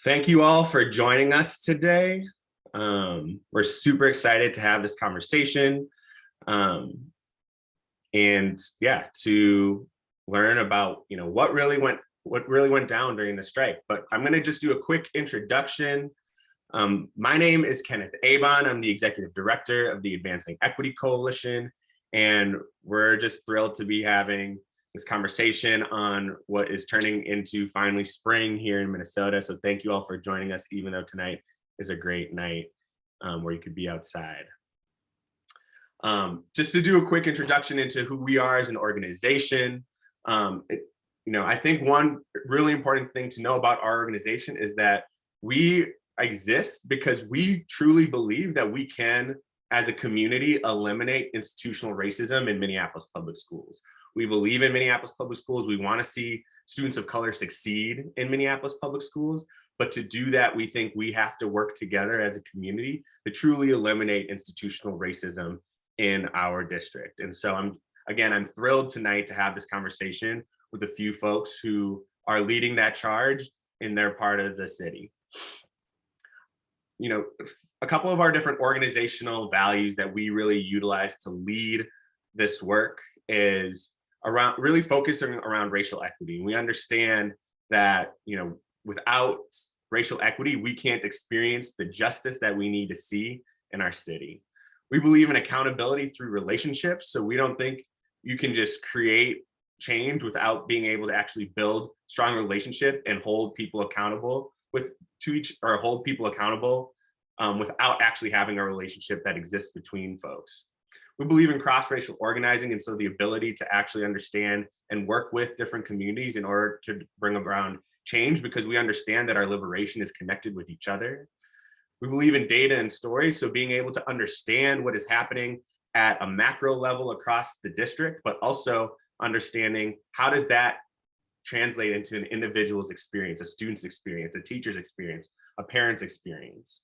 Thank you all for joining us today. We're super excited to have this conversation and to learn about what really went down during the strike. But I'm going to just do a quick introduction. My name is Kenneth Avon. I'm the executive director of the Advancing Equity Coalition, and we're just thrilled to be having this conversation on what is turning into finally spring here in Minnesota. So thank you all for joining us, even though tonight is a great night where you could be outside. Just to do a quick introduction into who we are as an organization. I think one really important thing to know about our organization is that we exist because we truly believe that we can, as a community, eliminate institutional racism in Minneapolis public schools. We believe in Minneapolis public schools. We want to see students of color succeed in Minneapolis public schools. But to do that, we think we have to work together as a community to truly eliminate institutional racism in our district. And so I'm thrilled tonight to have this conversation with a few folks who are leading that charge in their part of the city. A couple of our different organizational values that we really utilize to lead this work is around really focusing around racial equity. We understand that, without racial equity, we can't experience the justice that we need to see in our city. We believe in accountability through relationships. So we don't think you can just create change without being able to actually build strong relationship and hold people accountable without actually having a relationship that exists between folks. We believe in cross-racial organizing, and so the ability to actually understand and work with different communities in order to bring around change, because we understand that our liberation is connected with each other. We believe in data and stories, so being able to understand what is happening at a macro level across the district, but also understanding how does that translate into an individual's experience, a student's experience, a teacher's experience, a parent's experience.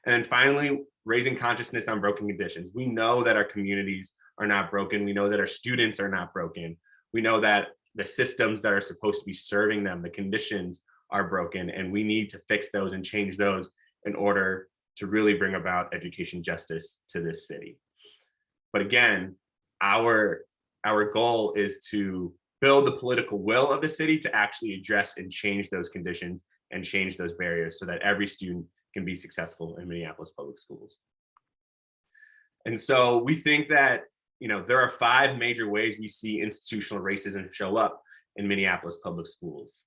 And then finally, raising consciousness on broken conditions. We know that our communities are not broken. We know that our students are not broken. We know that the systems that are supposed to be serving them, the conditions are broken, and we need to fix those and change those in order to really bring about education justice to this city. But again, our goal is to build the political will of the city to actually address and change those conditions and change those barriers so that every student can be successful in Minneapolis public schools. And so we think that, there are 5 major ways we see institutional racism show up in Minneapolis public schools.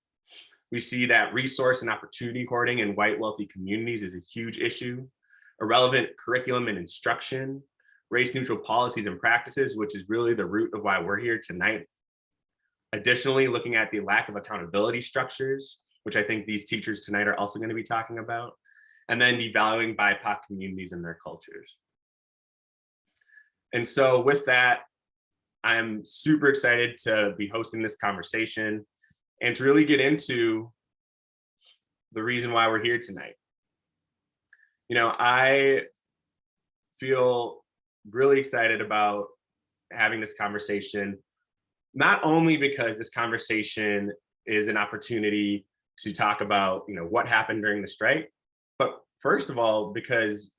We see that resource and opportunity hoarding in white wealthy communities is a huge issue, irrelevant curriculum and instruction, race neutral policies and practices, which is really the root of why we're here tonight. Additionally, looking at the lack of accountability structures, which I think these teachers tonight are also going to be talking about, and then devaluing BIPOC communities and their cultures. And so with that, I'm super excited to be hosting this conversation and to really get into the reason why we're here tonight. I feel really excited about having this conversation, not only because this conversation is an opportunity to talk about, what happened during the strike, but first of all, because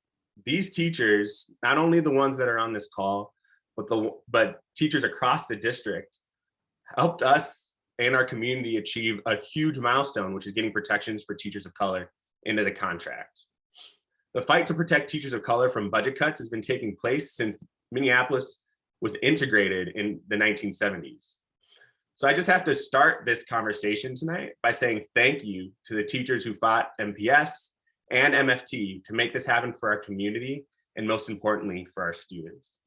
these teachers, not only the ones that are on this call, but teachers across the district, helped us and our community achieve a huge milestone, which is getting protections for teachers of color into the contract. The fight to protect teachers of color from budget cuts has been taking place since Minneapolis was integrated in the 1970s. So I just have to start this conversation tonight by saying thank you to the teachers who fought MPS and MFT to make this happen for our community, and most importantly, for our students.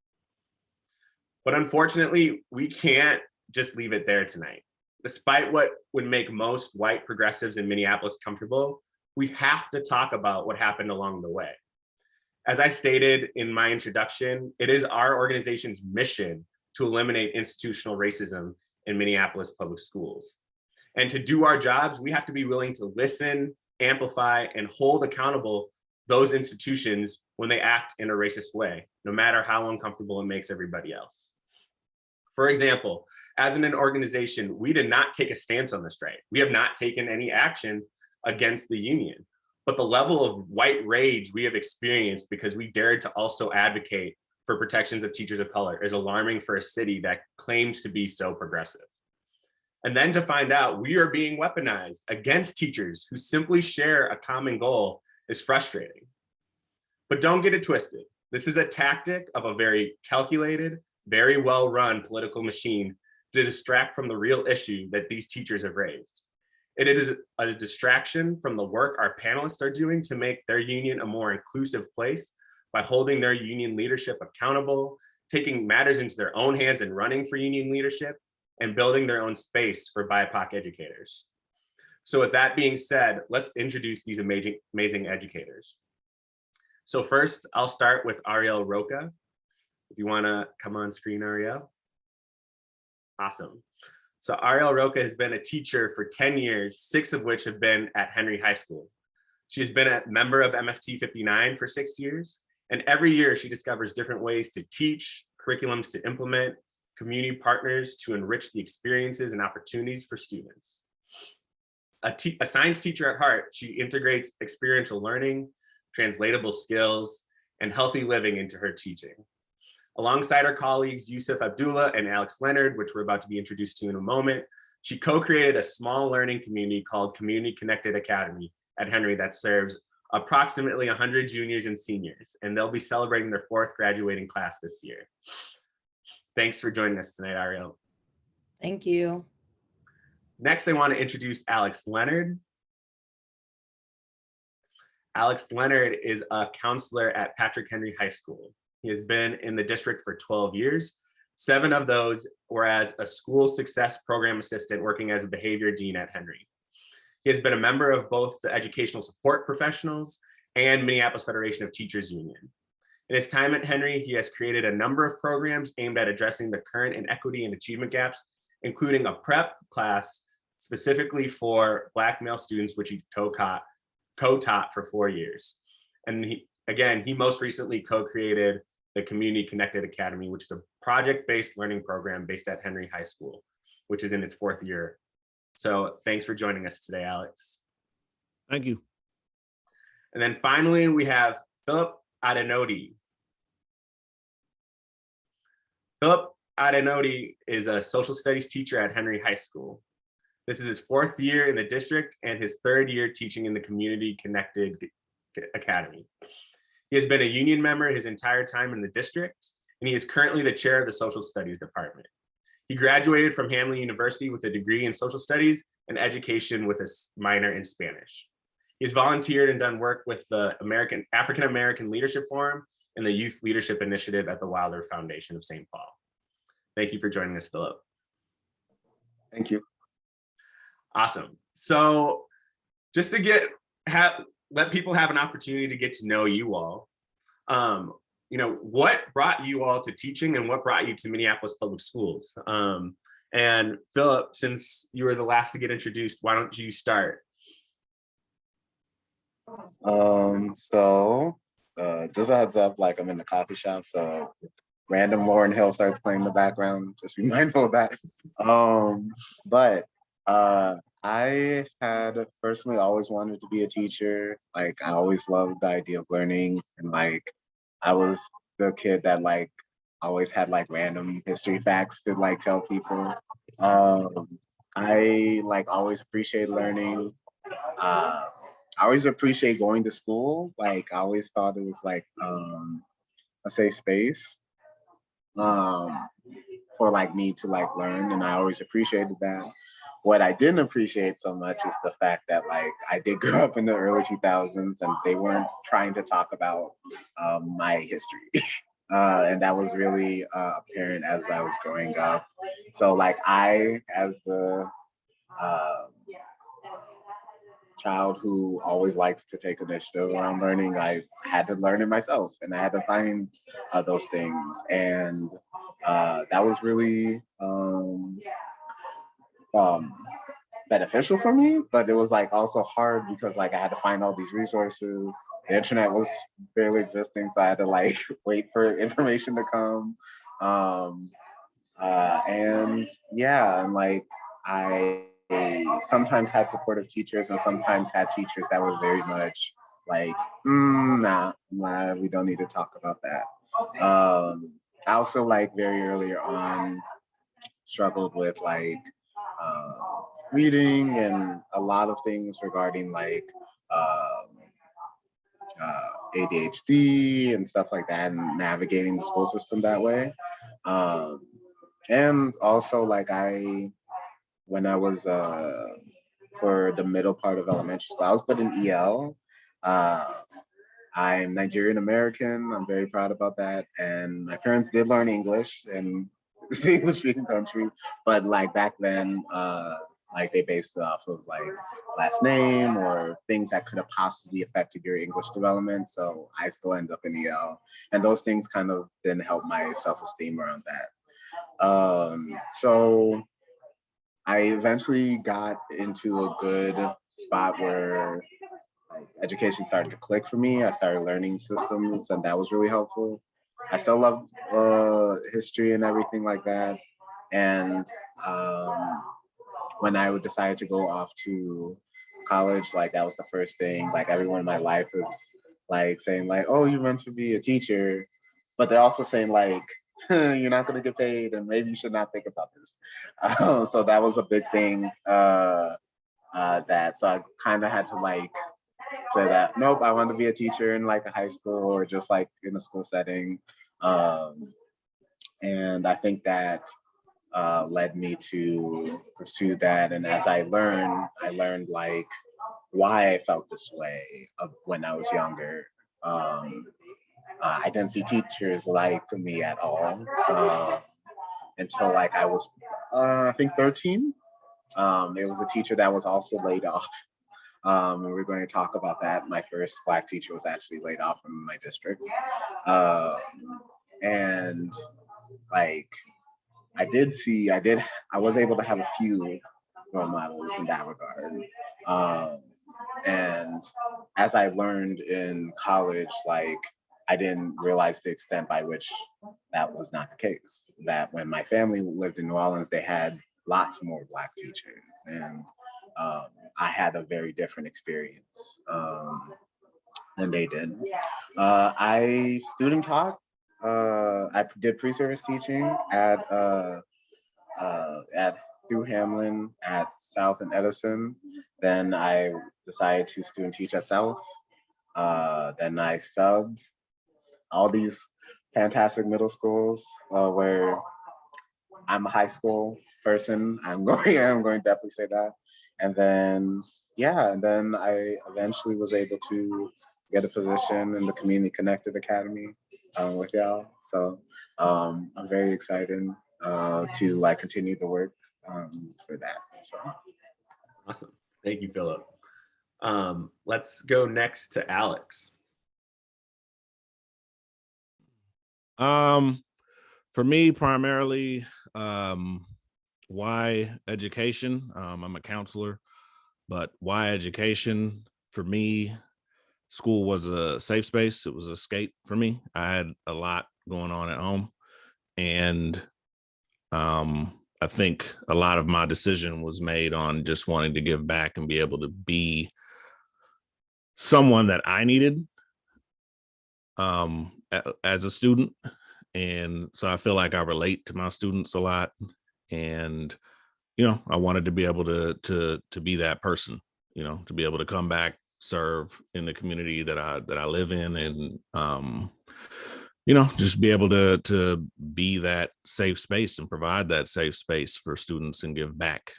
But unfortunately, we can't just leave it there tonight. Despite what would make most white progressives in Minneapolis comfortable, we have to talk about what happened along the way. As I stated in my introduction, it is our organization's mission to eliminate institutional racism in Minneapolis public schools. And to do our jobs, we have to be willing to listen, amplify, and hold accountable those institutions when they act in a racist way, no matter how uncomfortable it makes everybody else. For example, as an organization, we did not take a stance on the strike. We have not taken any action against the union. But the level of white rage we have experienced because we dared to also advocate for protections of teachers of color is alarming for a city that claims to be so progressive. And then to find out we are being weaponized against teachers who simply share a common goal is frustrating. But don't get it twisted. This is a tactic of a very calculated, very well-run political machine to distract from the real issue that these teachers have raised. It is a distraction from the work our panelists are doing to make their union a more inclusive place by holding their union leadership accountable, taking matters into their own hands and running for union leadership, and building their own space for BIPOC educators. So with that being said, let's introduce these amazing educators. So first, I'll start with Ariel Roca. If you wanna come on screen, Ariel. Awesome. So Ariel Roca has been a teacher for 10 years, 6 of which have been at Henry High School. She's been a member of MFT 59 for 6 years, and every year she discovers different ways to teach, curriculums to implement, community partners to enrich the experiences and opportunities for students. A science teacher at heart, she integrates experiential learning, translatable skills, and healthy living into her teaching. Alongside her colleagues, Yusuf Abdullah and Alex Leonard, which we're about to be introduced to in a moment, she co-created a small learning community called Community Connected Academy at Henry that serves approximately 100 juniors and seniors, and they'll be celebrating their 4th graduating class this year. Thanks for joining us tonight, Ariel. Thank you. Next, I want to introduce Alex Leonard. Alex Leonard is a counselor at Patrick Henry High School. He has been in the district for 12 years. 7 of those were as a school success program assistant working as a behavior dean at Henry. He has been a member of both the Educational Support Professionals and Minneapolis Federation of Teachers Union. In his time at Henry, he has created a number of programs aimed at addressing the current inequity and achievement gaps, including a prep class specifically for Black male students, which he co-taught for 4 years. And he most recently co-created the Community Connected Academy, which is a project-based learning program based at Henry High School, which is in its 4th year. So thanks for joining us today, Alex. Thank you. And then finally, we have Philip Adenodi. Philip Adenodi is a social studies teacher at Henry High School. This is his 4th year in the district and his 3rd year teaching in the Community Connected Academy. He has been a union member his entire time in the district, and he is currently the chair of the social studies department. He graduated from Hamline University with a degree in social studies and education with a minor in Spanish. He's volunteered and done work with the African American Leadership Forum and the Youth Leadership Initiative at the Wilder Foundation of St. Paul. Thank you for joining us, Philip. Thank you. Awesome. So just to let people have an opportunity to get to know you all, what brought you all to teaching and what brought you to Minneapolis Public Schools? And Philip, since you were the last to get introduced, why don't you start? Just a heads up, like I'm in the coffee shop, so random Lauryn Hill starts playing in the background, just be mindful of that. I had personally always wanted to be a teacher. Like I always loved the idea of learning, and like I was the kid that like always had like random history facts to like tell people. I like always appreciate learning. I always appreciate going to school. Like I always thought it was like a safe space for like me to like learn, and I always appreciated that. What I didn't appreciate so much is the fact that like I did grow up in the early 2000s and they weren't trying to talk about my history. And that was really apparent as I was growing up. So like I, as the child who always likes to take initiative around learning, I had to learn it myself and I had to find those things. And that was really beneficial for me, but it was like also hard because like I had to find all these resources. The internet was barely existing, so I had to like wait for information to come. And yeah, and like I they sometimes had supportive teachers and sometimes had teachers that were very much like, nah, we don't need to talk about that. I also like very early on struggled with like reading and a lot of things regarding like ADHD and stuff like that, and navigating the school system that way. And also like when I was for the middle part of elementary school, I was put in EL. I'm Nigerian American. I'm very proud about that. And my parents did learn English and it's an English speaking country, but like back then, like they based it off of like last name or things that could have possibly affected your English development. So I still end up in EL, and those things kind of didn't help my self-esteem around that. So I eventually got into a good spot where like education started to click for me. I started learning systems, and that was really helpful. I still love history and everything like that. And when I would decide to go off to college, like that was the first thing. Like everyone in my life is like saying like, "Oh, you're meant to be a teacher," but they're also saying like, "You're not going to get paid, and maybe you should not think about this." So that was a big thing. That so I kind of had to like say that nope, I want to be a teacher in like a high school or just like in a school setting. And I think that led me to pursue that. And as I learned like why I felt this way when I was younger. I didn't see teachers like me at all until like I was, I think 13. It was a teacher that was also laid off. And we're going to talk about that. My first Black teacher was actually laid off from my district. And like, I was able to have a few role models in that regard. And as I learned in college, like, I didn't realize the extent by which that was not the case. That when my family lived in New Orleans, they had lots more Black teachers. And I had a very different experience than they did. I student taught. I did pre-service teaching at through Hamlin at South and Edison. Then I decided to student teach at South. Then I subbed all these fantastic middle schools where I'm a high school person. I'm going to definitely say that. And then, yeah, and then I eventually was able to get a position in the Community Connected Academy with y'all. So I'm very excited to like continue the work for that. So. Awesome. Thank you, Philip. Let's go next to Alex. For me, primarily, why education? I'm a counselor, but why education? For me, school was a safe space. It was an escape for me. I had a lot going on at home, and I think a lot of my decision was made on just wanting to give back and be able to be someone that I needed as a student. And so I feel like I relate to my students a lot, and I wanted to be able to be that person, to be able to come back, serve in the community that I live in, and just be able to be that safe space and provide that safe space for students and give back,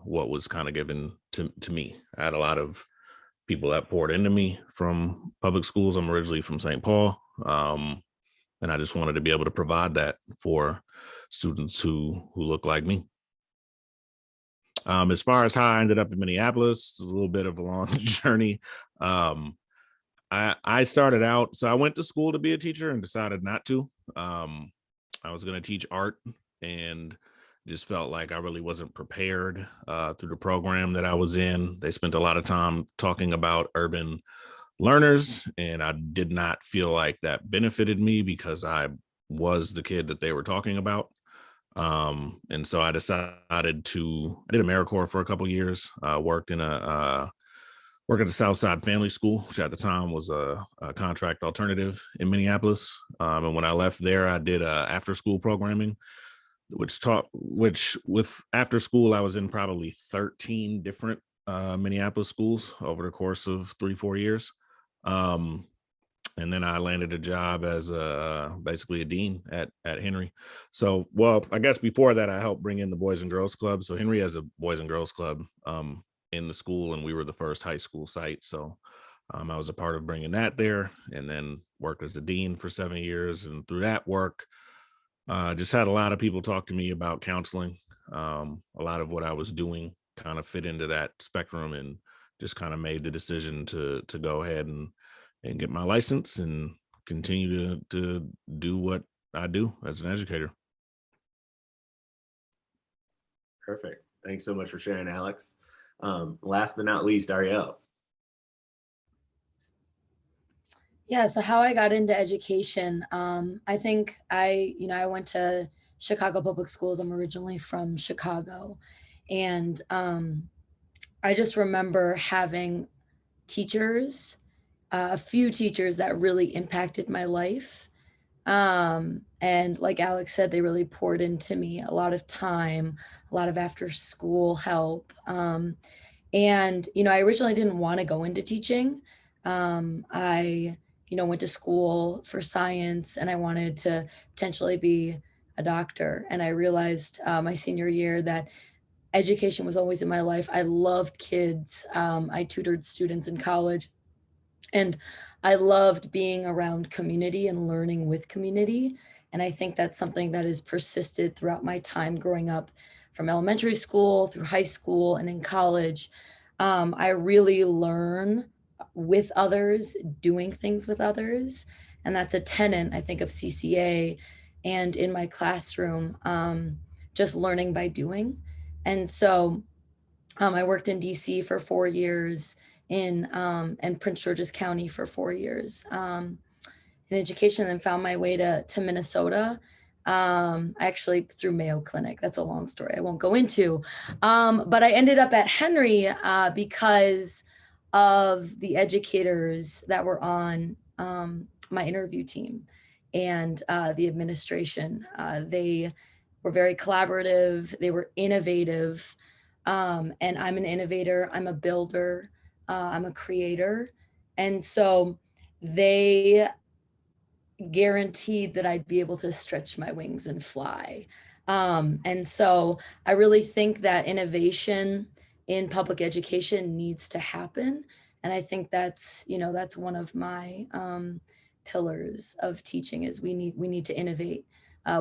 what was kind of given to me. I had a lot of people that poured into me from public schools. I'm originally from St. Paul. And I just wanted to be able to provide that for students who look like me. As far as how I ended up in Minneapolis, it's a little bit of a long journey. I started out, so I went to school to be a teacher and decided not to. I was going to teach art and just felt like I really wasn't prepared through the program that I was in. They spent a lot of time talking about urban learners, and I did not feel like that benefited me because I was the kid that they were talking about. And so I decided I did AmeriCorps for a couple of years, worked at the Southside Family School, which at the time was a contract alternative in Minneapolis. And when I left there, I did after school programming, which with after school, I was in probably 13 different Minneapolis schools over the course of 3-4 years. And then I landed a job as basically a dean at Henry. So, well, I guess before that, I helped bring in the Boys and Girls Club. So Henry has a Boys and Girls Club in the school, and we were the first high school site. So I was a part of bringing that there, and then worked as a dean for 7 years. And through that work, just had a lot of people talk to me about counseling. A lot of what I was doing kind of fit into that spectrum, and just kind of made the decision to go ahead and get my license and continue to do what I do as an educator. Perfect. Thanks so much for sharing, Alex. Last but not least, Ariel. Yeah, so how I got into education, I think I went to Chicago Public Schools. I'm originally from Chicago. And I just remember having teachers, a few teachers that really impacted my life. And like Alex said, they really poured into me a lot of time, a lot of after school help. And, I originally didn't want to go into teaching. I went to school for science, and I wanted to potentially be a doctor. And I realized my senior year that education was always in my life. I loved kids. I tutored students in college, and I loved being around community and learning with community. And I think that's something that has persisted throughout my time growing up, from elementary school through high school and in college. I really learn with others, doing things with others. And that's a tenet, I think, of CCA and in my classroom, just learning by doing. And so I worked in DC for 4 years, in Prince George's County for 4 years in education, and then found my way to Minnesota. Actually through Mayo Clinic. That's a long story I won't go into. But I ended up at Henry because of the educators that were on my interview team and the administration. They were very collaborative. They were innovative. And I'm an innovator. I'm a builder. I'm a creator. And so they guaranteed that I'd be able to stretch my wings and fly. And so I really think that innovation in public education needs to happen. And I think that's one of my pillars of teaching is we need to innovate.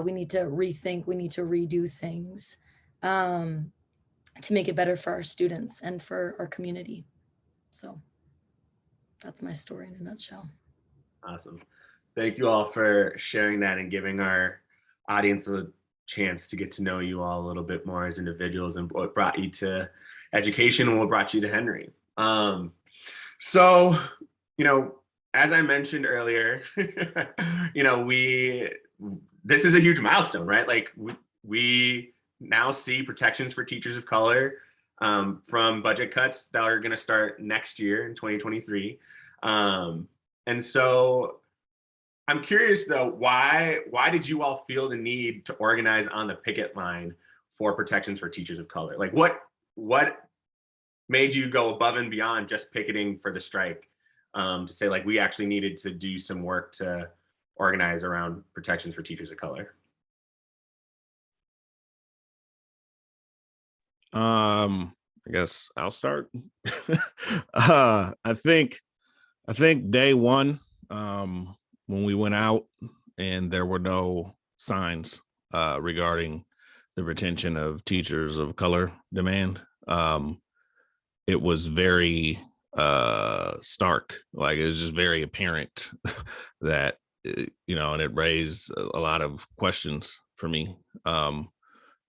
We need to rethink, we need to redo things to make it better for our students and for our community. So that's my story in a nutshell. Awesome. Thank you all for sharing that and giving our audience a chance to get to know you all a little bit more as individuals and what brought you to education and what brought you to Henry. So, as I mentioned earlier, this is a huge milestone, right? Like we now see protections for teachers of color from budget cuts that are going to start next year in 2023. And so I'm curious though, why did you all feel the need to organize on the picket line for protections for teachers of color? Like what made you go above and beyond just picketing for the strike to say like we actually needed to do some work to organize around protections for teachers of color? I guess I'll start. I think day one, when we went out and there were no signs regarding the retention of teachers of color demand, it was very stark. Like it was just very apparent that, and it raised a lot of questions for me.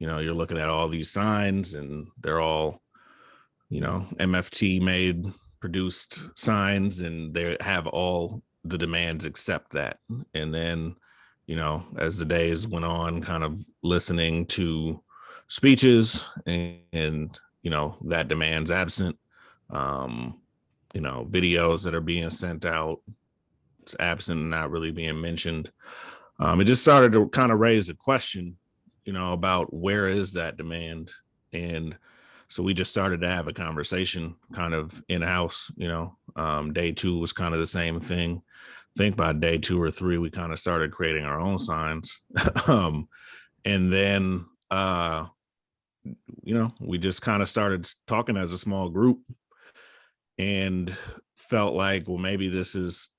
You're looking at all these signs and they're all, MFT made produced signs, and they have all the demands except that. And then, you know, as the days went on, kind of listening to speeches and you know, that demand's absent. You know, videos that are being sent out, it's absent and not really being mentioned. It just started to kind of raise a question, you know, about where is that demand? And so we just started to have a conversation kind of in-house, you know. Day 2 was kind of the same thing. I think by day 2 or 3, we kind of started creating our own signs. And then, you know, we just kind of started talking as a small group and felt like, well, maybe there's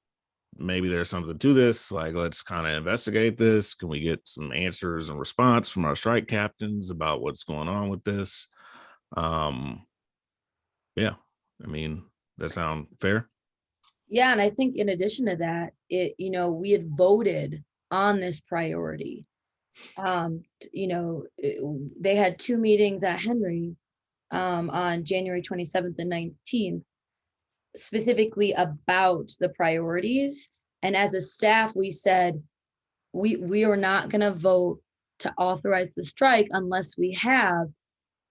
something to this. Like, let's kind of investigate this. Can we get some answers and response from our strike captains about what's going on with this? Yeah, I mean, that sound fair? Yeah, and I think in addition to that, we had voted on this priority. They had 2 meetings at Henry on January 27th and 19th, specifically about the priorities. And as a staff, we said, we are not going to vote to authorize the strike unless we have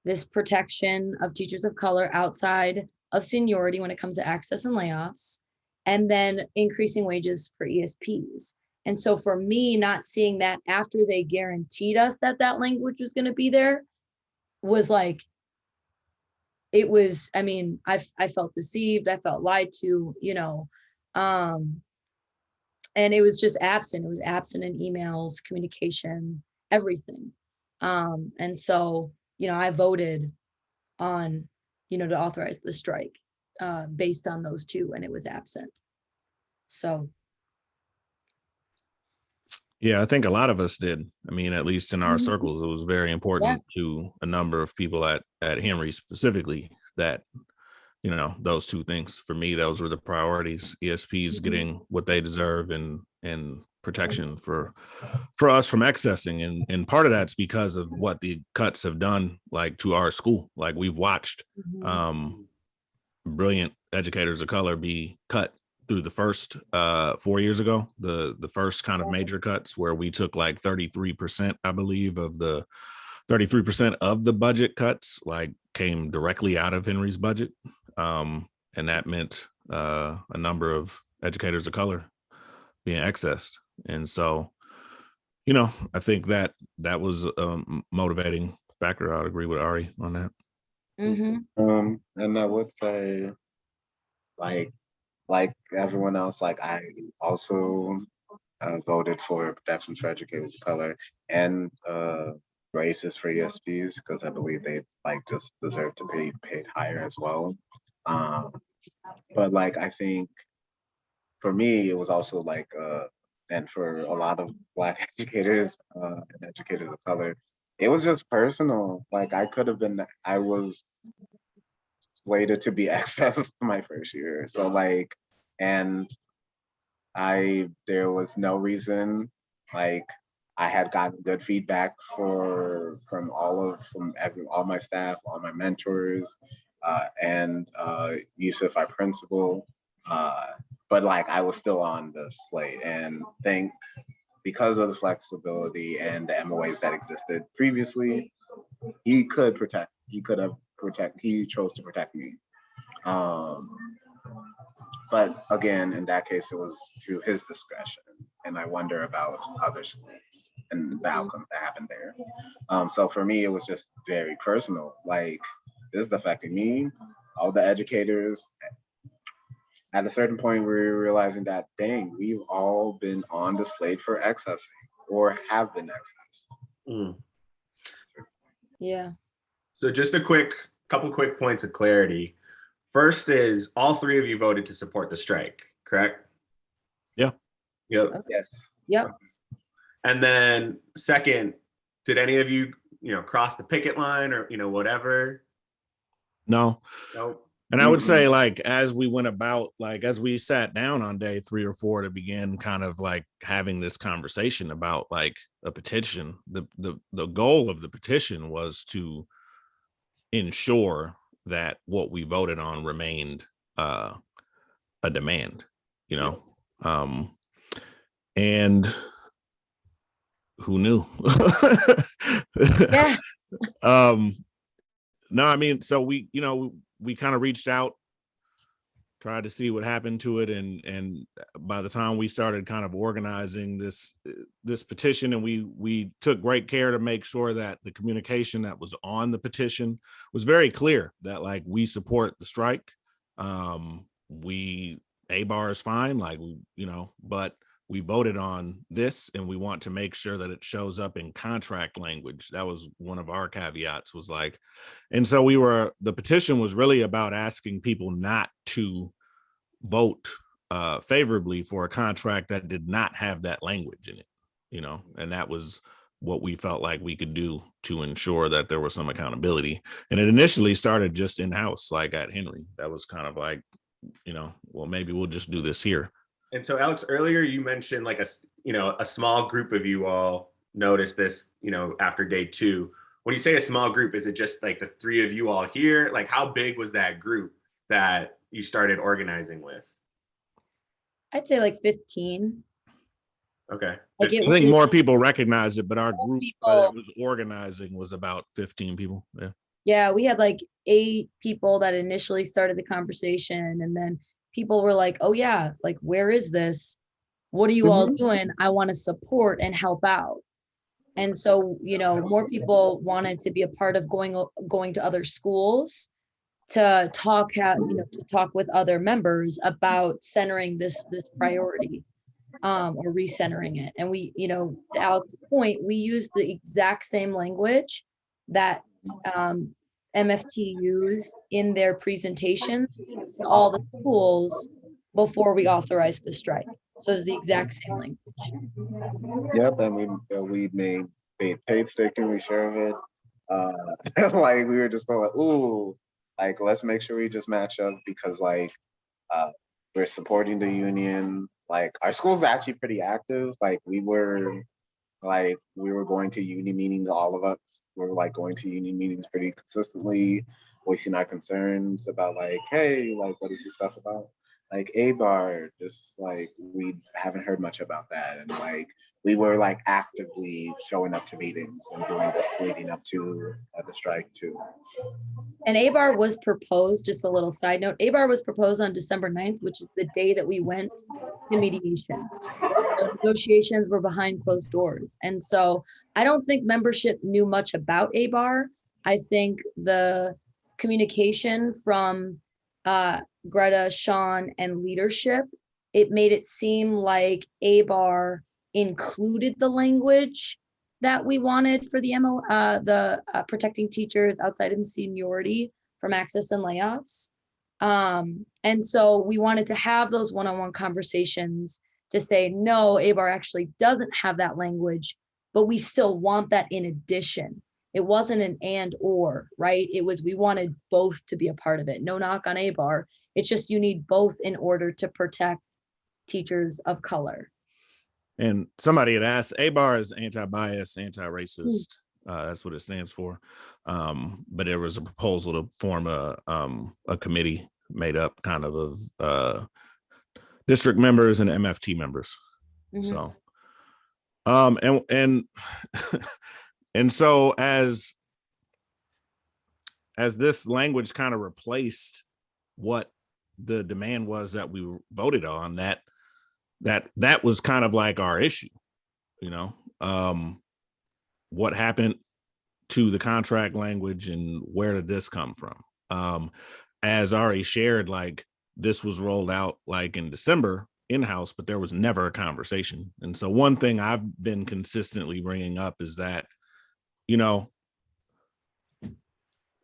this protection of teachers of color outside of seniority when it comes to access and layoffs, and then increasing wages for ESPs. And so for me, not seeing that after they guaranteed us that that language was going to be there was like, I felt deceived. I felt lied to, and it was just absent. It was absent in emails, communication, everything. And so, I voted on, to authorize the strike based on those 2, and it was absent. So. Yeah, I think a lot of us did. I mean, at least in our circles, it was very important to a number of people at Henry specifically that, you know, those 2 things. For me, those were the priorities. ESPs getting what they deserve and protection for us from excessing. And part of that's because of what the cuts have done, like, to our school. Like, we've watched brilliant educators of color be cut through the first 4 years ago, the first kind of major cuts, where we took like 33%, I believe, of the 33% of the budget cuts, like, came directly out of Henry's budget. And that meant a number of educators of color being accessed. And so, you know, I think that was a motivating factor. I would agree with Ari on that. And I would say, like everyone else, like, I also voted for protections for educators of color and raises for ESPs, because I believe they just deserve to be paid higher as well. But I think for me, it was also and for a lot of Black educators and educators of color, it was just personal. I was slated to be accessed my first year. So and there was no reason, I had gotten good feedback from all my staff, all my mentors, and Yusuf, our principal. But I was still on the slate, and because of the flexibility and the MOAs that existed previously, he chose to protect me. But again, in that case, it was to his discretion. And I wonder about other schools and the outcomes that happened there. So for me, it was just very personal. This is affecting me, all the educators. At a certain point, we were realizing that, dang, we've all been on the slate for accessing or have been accessed. Yeah. So just couple quick points of clarity. First is, all 3 of you voted to support the strike, correct? Yeah. Yep. Yes. Yep. And then second, did any of you, cross the picket line or, whatever? No. Nope. And I would say, as we went about, as we sat down on day 3 or 4 to begin kind of having this conversation about a petition, the goal of the petition was to ensure that what we voted on remained a demand, and who knew? Yeah. No, I mean, so we kind of reached out, tried to see what happened to it, and by the time we started kind of organizing this petition, and we took great care to make sure that the communication that was on the petition was very clear, that like we support the strike. We ABAR is fine, like but we voted on this, and we want to make sure that it shows up in contract language. That was one of our caveats, was like, and so the petition was really about asking people not to vote favorably for a contract that did not have that language in it, and that was what we felt like we could do to ensure that there was some accountability. And it initially started just in-house, like at Henry. That was kind of like, well, maybe we'll just do this here. And so, Alex, earlier you mentioned like a small group of you all noticed this, after day 2. When you say a small group, is it just like the 3 of you all here? Like, how big was that group that you started organizing with? I'd say like 15. Okay. Like I think more people recognize it, but our group that was organizing was about 15 people. Yeah. Yeah, we had like 8 people that initially started the conversation, and then people were like, oh yeah, like, where is this? What are you all doing? I want to support and help out. And so, more people wanted to be a part of going to other schools to talk, to talk with other members about centering this priority, or recentering it. And we, Alex's point, we used the exact same language that MFT used in their presentation to all the schools before we authorized the strike. So it's the exact same language. Yep, and we made painstakingly sure of it. Like we were just going like, ooh, like let's make sure we just match up, because like we're supporting the union. Like our school's actually pretty active. Like we were going to union meetings, all of us. We were like going to union meetings pretty consistently, voicing our concerns about like, hey, like what is this stuff about? Like ABAR, just like we haven't heard much about that. And like we were like actively showing up to meetings and doing this leading up to the strike too. And ABAR was proposed, just a little side note, ABAR was proposed on December 9th, which is the day that we went to mediation. The negotiations were behind closed doors. And so I don't think membership knew much about ABAR. I think the communication from Greta, Sean, and leadership, it made it seem like ABAR included the language that we wanted for the protecting teachers outside of seniority from access and layoffs. And so we wanted to have those one-on-one conversations to say, no, ABAR actually doesn't have that language, but we still want that in addition. It wasn't an and or, right? It was, we wanted both to be a part of it. No knock on ABAR. It's just you need both in order to protect teachers of color. And somebody had asked, ABAR is anti-bias, anti-racist. That's what it stands for. But there was a proposal to form a committee made up kind of district members and MFT members. So, and so as this language kind of replaced what the demand was that we voted on, that was kind of like our issue, what happened to the contract language and where did this come from? As Ari shared, like this was rolled out like in December in-house, but there was never a conversation. And so one thing I've been consistently bringing up is that,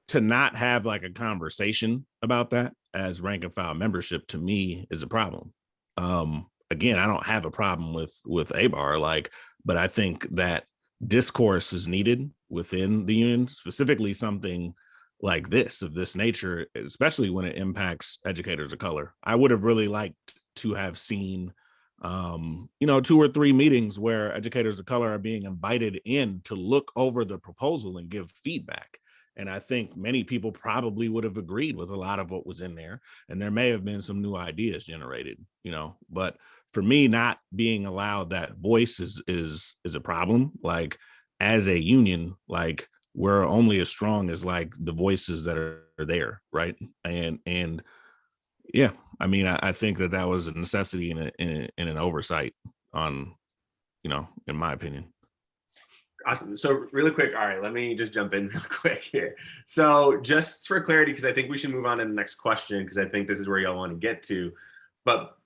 to not have like a conversation about that as rank and file membership, to me, is a problem. Again, I don't have a problem with ABAR, but I think that discourse is needed within the union, specifically something like this, of this nature, especially when it impacts educators of color. I would have really liked to have seen 2 or 3 meetings where educators of color are being invited in to look over the proposal and give feedback. And I think many people probably would have agreed with a lot of what was in there. And there may have been some new ideas generated, but for me, not being allowed that voice is a problem. Like, as a union, like, we're only as strong as like the voices that are there, right? And yeah, I mean, I think that was a necessity in an oversight on, in my opinion. Awesome. So really quick, all right, let me just jump in real quick here. So just for clarity, because I think we should move on to the next question, because I think this is where y'all want to get to. But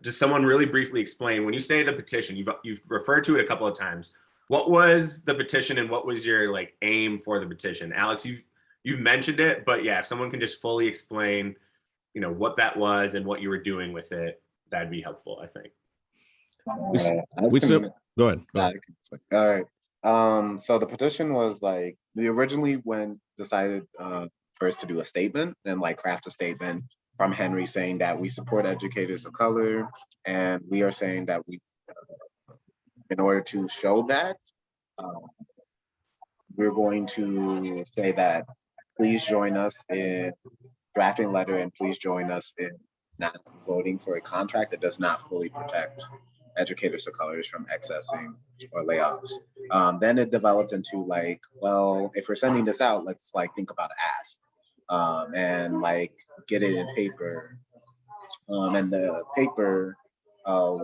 just someone really briefly explain, when you say the petition, you've referred to it a couple of times. What was the petition and what was your like aim for the petition? Alex, you've mentioned it, but yeah, if someone can just fully explain, what that was and what you were doing with it, that'd be helpful, I think. Go ahead. All right. So the petition was like, we originally decided first to do a statement and like craft a statement from Henry saying that we support educators of color, and we are saying that we, in order to show that, we're going to say that please join us in drafting a letter and please join us in not voting for a contract that does not fully protect educators of colors from accessing or layoffs. Then it developed into like, well, if we're sending this out, let's like think about an ask and like get it in paper. And the paper,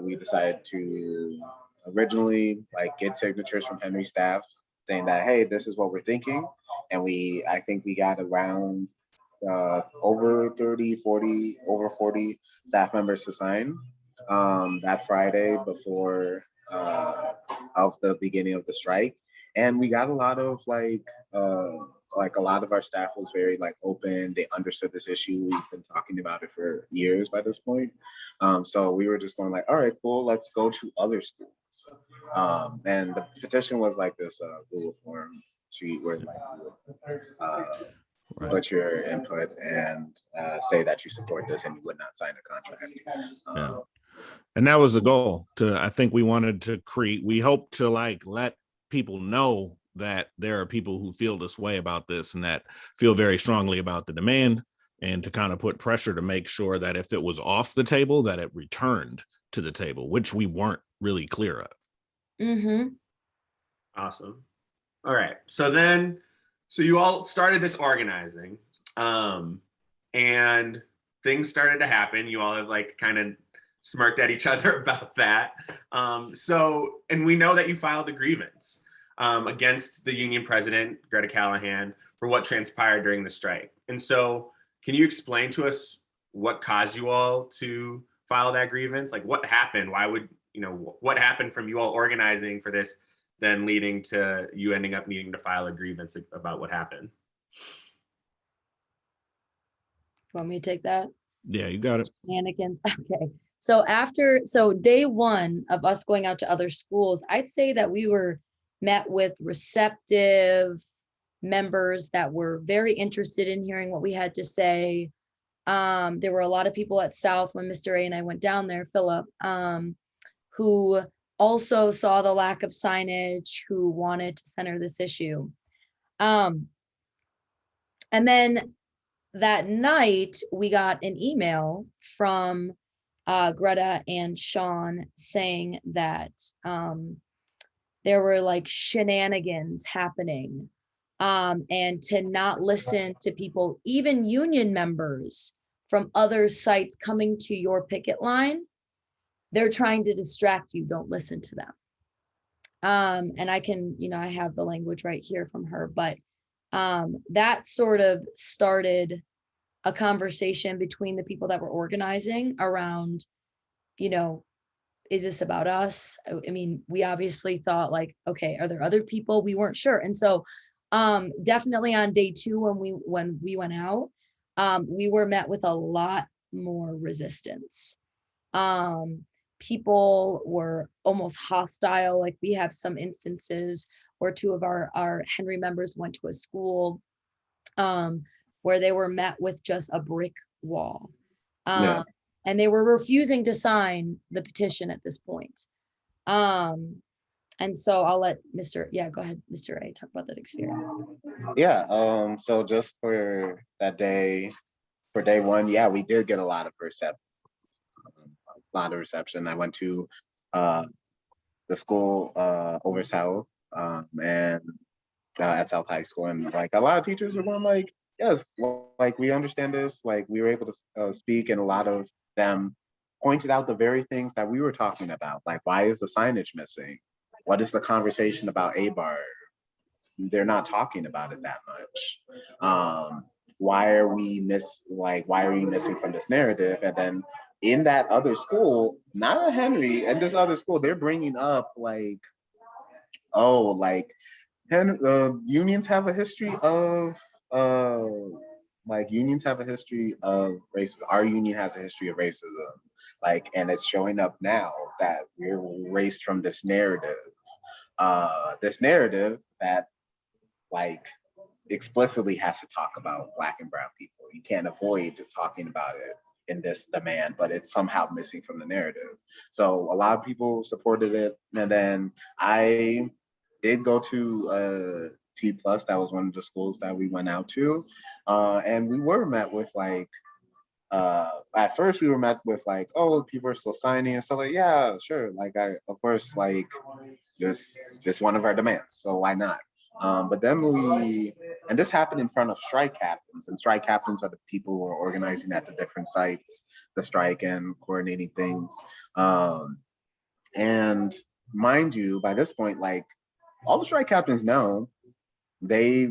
we decided to originally like get signatures from Henry's staff saying that, hey, this is what we're thinking. And I think we got around over 40 staff members to sign that Friday before of the beginning of the strike. And we got a lot of like a lot of our staff was very like open. They understood this issue. We've been talking about it for years by this point. So we were just going like, all right, cool, let's go to other schools. And the petition was like this Google form sheet where like you would put your input and say that you support this and you would not sign a contract. And that was the goal. I think we wanted to we hope to like let people know that there are people who feel this way about this and that feel very strongly about the demand, and to kind of put pressure to make sure that if it was off the table, that it returned to the table, which we weren't really clear of. Mm-hmm. Awesome. All right. So you all started this organizing, and things started to happen. You all have like kind of smirked at each other about that. And we know that you filed a grievance against the union president, Greta Callahan, for what transpired during the strike. And so can you explain to us what caused you all to file that grievance? Like, what happened? Why would, what happened from you all organizing for this, then leading to you ending up needing to file a grievance about what happened? Want me to take that? Yeah, you got it. Mannequins. Okay. So day one of us going out to other schools, I'd say that we were met with receptive members that were very interested in hearing what we had to say. There were a lot of people at South when Mr. A and I went down there, Philip, who also saw the lack of signage, who wanted to center this issue. And then that night, we got an email from Greta and Sean saying that there were like shenanigans happening, and to not listen to people, even union members from other sites coming to your picket line. They're trying to distract you. Don't listen to them. And I can, I have the language right here from her, but that sort of started a conversation between the people that were organizing around, is this about us? I mean, we obviously thought like, okay, are there other people? We weren't sure. And so definitely on day two, when we went out, we were met with a lot more resistance. People were almost hostile. Like, we have some instances where two of our Henry members went to a school where they were met with just a brick wall. And they were refusing to sign the petition at this point. And so I'll let go ahead, Mr. A, talk about that experience. Yeah, so just for that day, for day one, yeah, we did get a lot of reception. I went to the school over South and at South High School, and like a lot of teachers were going like, yes, like we understand this, like we were able to speak, and a lot of them pointed out the very things that we were talking about, like why is the signage missing? What is the conversation about A-bar? They're not talking about it that much. Why are we missing from this narrative? And then in that other school, not a Henry, and this other school, they're bringing up like, oh, like unions have a history of racism. Our union has a history of racism, like, and it's showing up now that we're erased from this narrative that like explicitly has to talk about Black and brown people. You can't avoid talking about it in this demand, but it's somehow missing from the narrative. So a lot of people supported it. And then I did go to T Plus. That was one of the schools that we went out to. And we were met with like, at first we were met with like, oh, people are still signing and stuff like, yeah, sure. Like of course, like this one of our demands. So why not? But then and this happened in front of strike captains, and strike captains are the people who are organizing at the different sites, the strike and coordinating things. And mind you, by this point, like all the strike captains know, we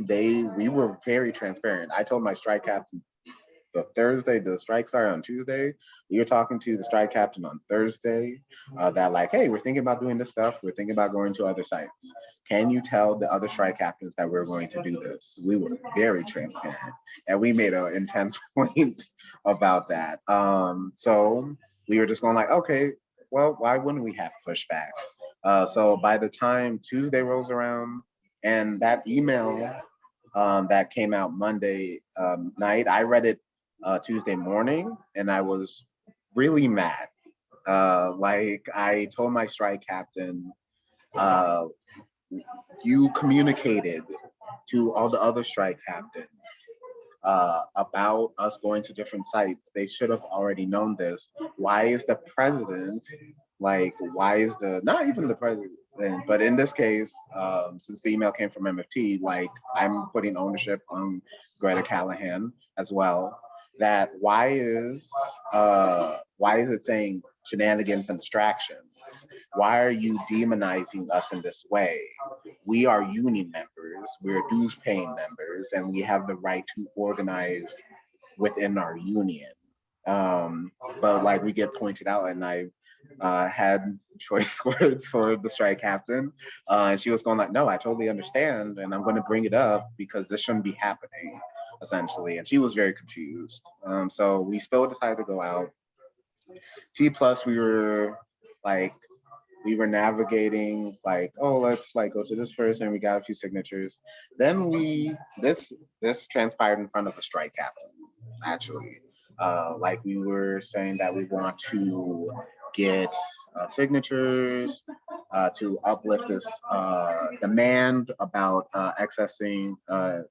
were very transparent. I told my strike captain the Thursday, the strike started on Tuesday. We were talking to the strike captain on Thursday that like, hey, we're thinking about doing this stuff. We're thinking about going to other sites. Can you tell the other strike captains that we're going to do this? We were very transparent, and we made an intense point about that. So we were just going like, okay, well, why wouldn't we have pushback? So by the time Tuesday rolls around and that email that came out Monday night, I read it Tuesday morning, and I was really mad. Like I told my strike captain, you communicated to all the other strike captains about us going to different sites. They should have already known this. Why is the president, like, not even the president, but in this case, since the email came from MFT, like I'm putting ownership on Greta Callahan as well. That why is it saying shenanigans and distractions? Why are you demonizing us in this way? We are union members, we're dues paying members, and we have the right to organize within our union. But like we get pointed out, and I had choice words for the strike captain, and she was going like, no, I totally understand, and I'm going to bring it up because this shouldn't be happening, essentially. And she was very confused. So we still decided to go out. T Plus, we were navigating like, oh, let's like go to this person. We got a few signatures. Then this transpired in front of a strike captain, actually. Like we were saying that we want to get signatures to uplift this demand about accessing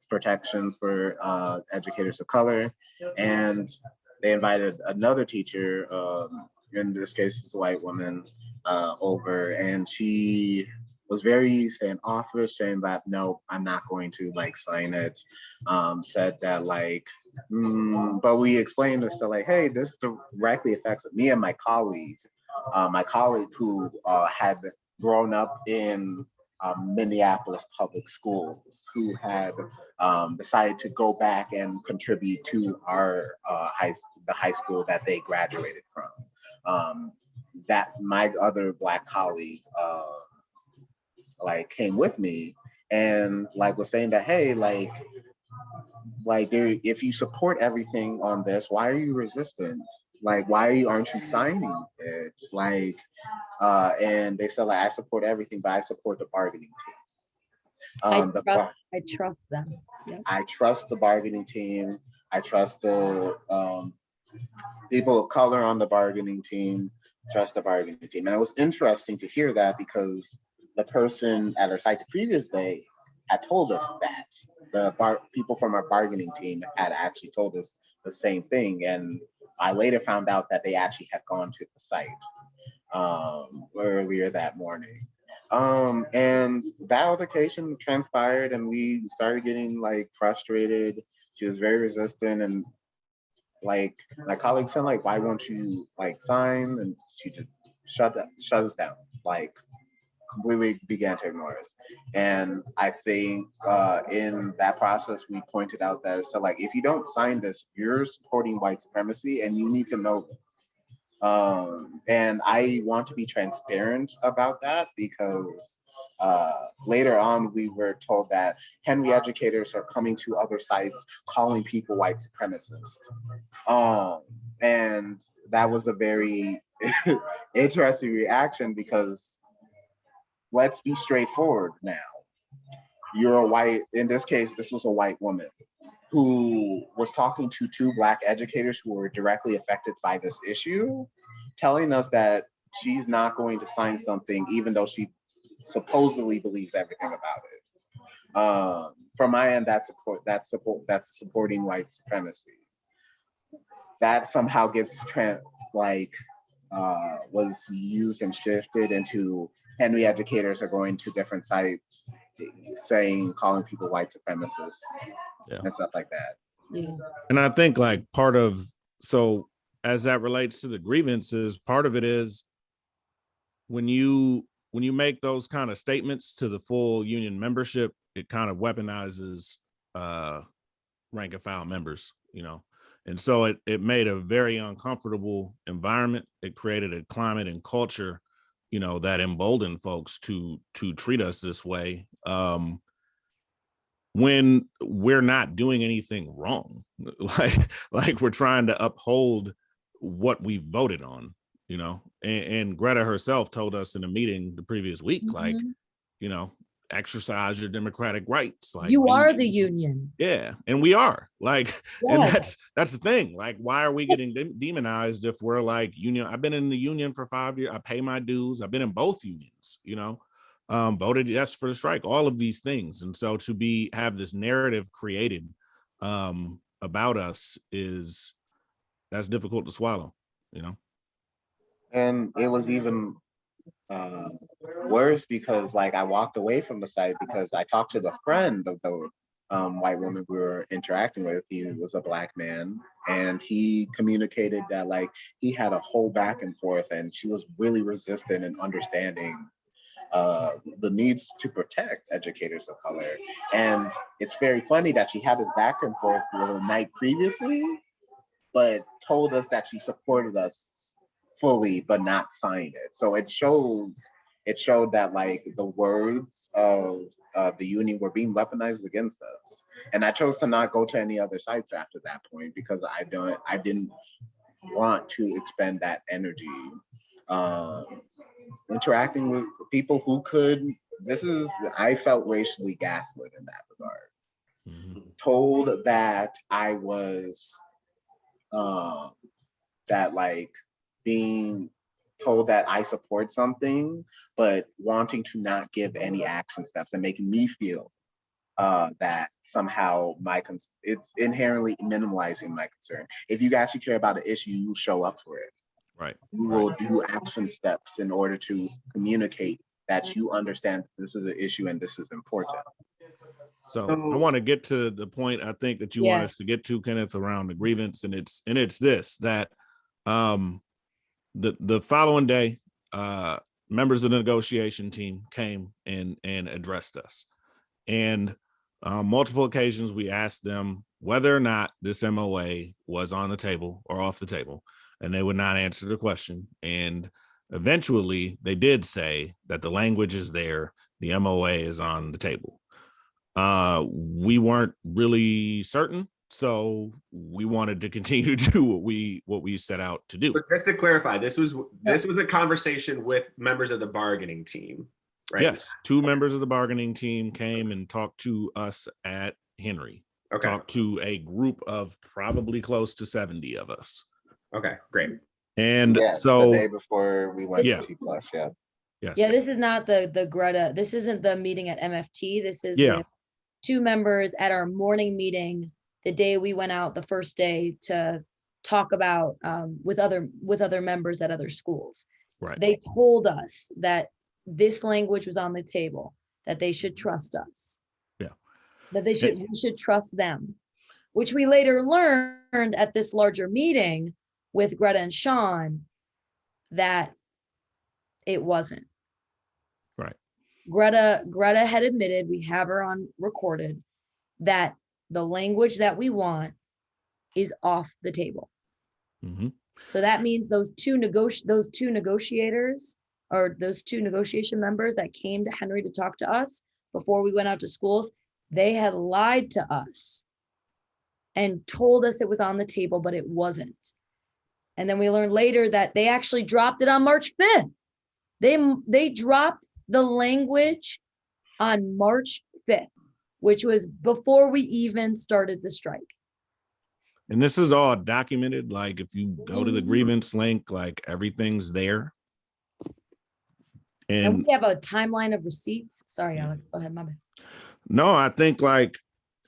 protections for educators of color. And they invited another teacher, in this case, it's a white woman, over, and she was very standoffish, saying that, no, I'm not going to like sign it. Said that like, but we explained this to like, hey, this directly affects me and my colleague who had grown up in Minneapolis public schools, who had decided to go back and contribute to our the high school that they graduated from. That my other Black colleague like came with me and like was saying that, hey, like there, if you support everything on this, why are you resistant? Like, why aren't you signing it? Like, and they said like, I support everything, but I support the bargaining team. I trust them. Yep. I trust the bargaining team. I trust the people of color on the bargaining team. Trust the bargaining team. And it was interesting to hear that because the person at our site the previous day had told us that people from our bargaining team had actually told us the same thing. And I later found out that they actually had gone to the site earlier that morning. And that altercation transpired and we started getting like frustrated. She was very resistant, and like my colleagues said, like, why won't you like sign? And she just shut us down, like completely began to ignore us. And I think in that process, we pointed out that, so like, if you don't sign this, you're supporting white supremacy and you need to know this. And I want to be transparent about that because later on, we were told that Henry educators are coming to other sites calling people white supremacists. And that was a very interesting reaction because let's be straightforward now. You're a white, in this case, this was a white woman who was talking to two Black educators who were directly affected by this issue, telling us that she's not going to sign something even though she supposedly believes everything about it. From my end, that's supporting white supremacy. That somehow gets was used and shifted into Henry educators are going to different sites calling people white supremacists and stuff like that. Yeah. And I think like part of, so as that relates to the grievances, part of it is when you make those kind of statements to the full union membership, it kind of weaponizes rank and file members, you know. And so it made a very uncomfortable environment. It created a climate and culture, you know, that emboldened folks to treat us this way. When we're not doing anything wrong, like we're trying to uphold what we voted on, you know. And Greta herself told us in a meeting the previous week, like, you know, exercise your democratic rights. Like, you are the union. Yeah, and we are like, Yes. and that's the thing. Like, why are we getting demonized if we're like union? I've been in the union for 5 years. I pay my dues. I've been in both unions, you know. Voted yes for the strike, all of these things. And so to have this narrative created about us that's difficult to swallow, you know. And it was even worse because like I walked away from the site because I talked to the friend of the white woman we were interacting with. He was a Black man, and he communicated that like he had a whole back and forth, and she was really resistant and understanding the needs to protect educators of color. And it's very funny that she had this back and forth the night previously, but told us that she supported us fully, but not signed it. So it showed that like the words of the union were being weaponized against us. And I chose to not go to any other sites after that point because I didn't want to expend that energy interacting with people who could. I felt racially gaslit in that regard. Told that I was that like being told that I support something, but wanting to not give any action steps and making me feel that somehow it's inherently minimalizing my concern. If you actually care about an issue, you show up for it. Right. You will do action steps in order to communicate that you understand this is an issue and this is important. So I want to get to the point I think that you want us to get to, Kenneth, around the grievance, and it's this, that the following day, members of the negotiation team came and addressed us, and multiple occasions we asked them whether or not this MOA was on the table or off the table, and they would not answer the question. And eventually they did say that the language is there, the MOA is on the table. We weren't really certain, so we wanted to continue to do what we set out to do. But just to clarify, this was a conversation with members of the bargaining team, right? Yes, 2 members of the bargaining team came and talked to us at Henry. Okay. Talked to a group of probably close to 70 of us. Okay, great. And Yeah, so the day before we went Yeah. to T+, Yes. Yeah, this is not the Greta. This isn't the meeting at MFT. This is Yeah. with 2 members at our morning meeting, the day we went out the first day to talk about with other members at other schools. Right. They told us that this language was on the table, that they should trust us. Yeah. That we should trust them, which we later learned at this larger meeting with Greta and Sean that it wasn't. Right. Greta had admitted, we have her on recorded, that the language that we want is off the table. Mm-hmm. So that means those two negotiators or those 2 negotiation members that came to Henry to talk to us before we went out to schools, they had lied to us and told us it was on the table, but it wasn't. And then we learned later that they actually dropped it on March 5th. They dropped the language on March 5th, which was before we even started the strike. And this is all documented. Like if you go to the grievance link, like everything's there. And And we have a timeline of receipts. Sorry, Alex, go ahead, my bad. no, I think like,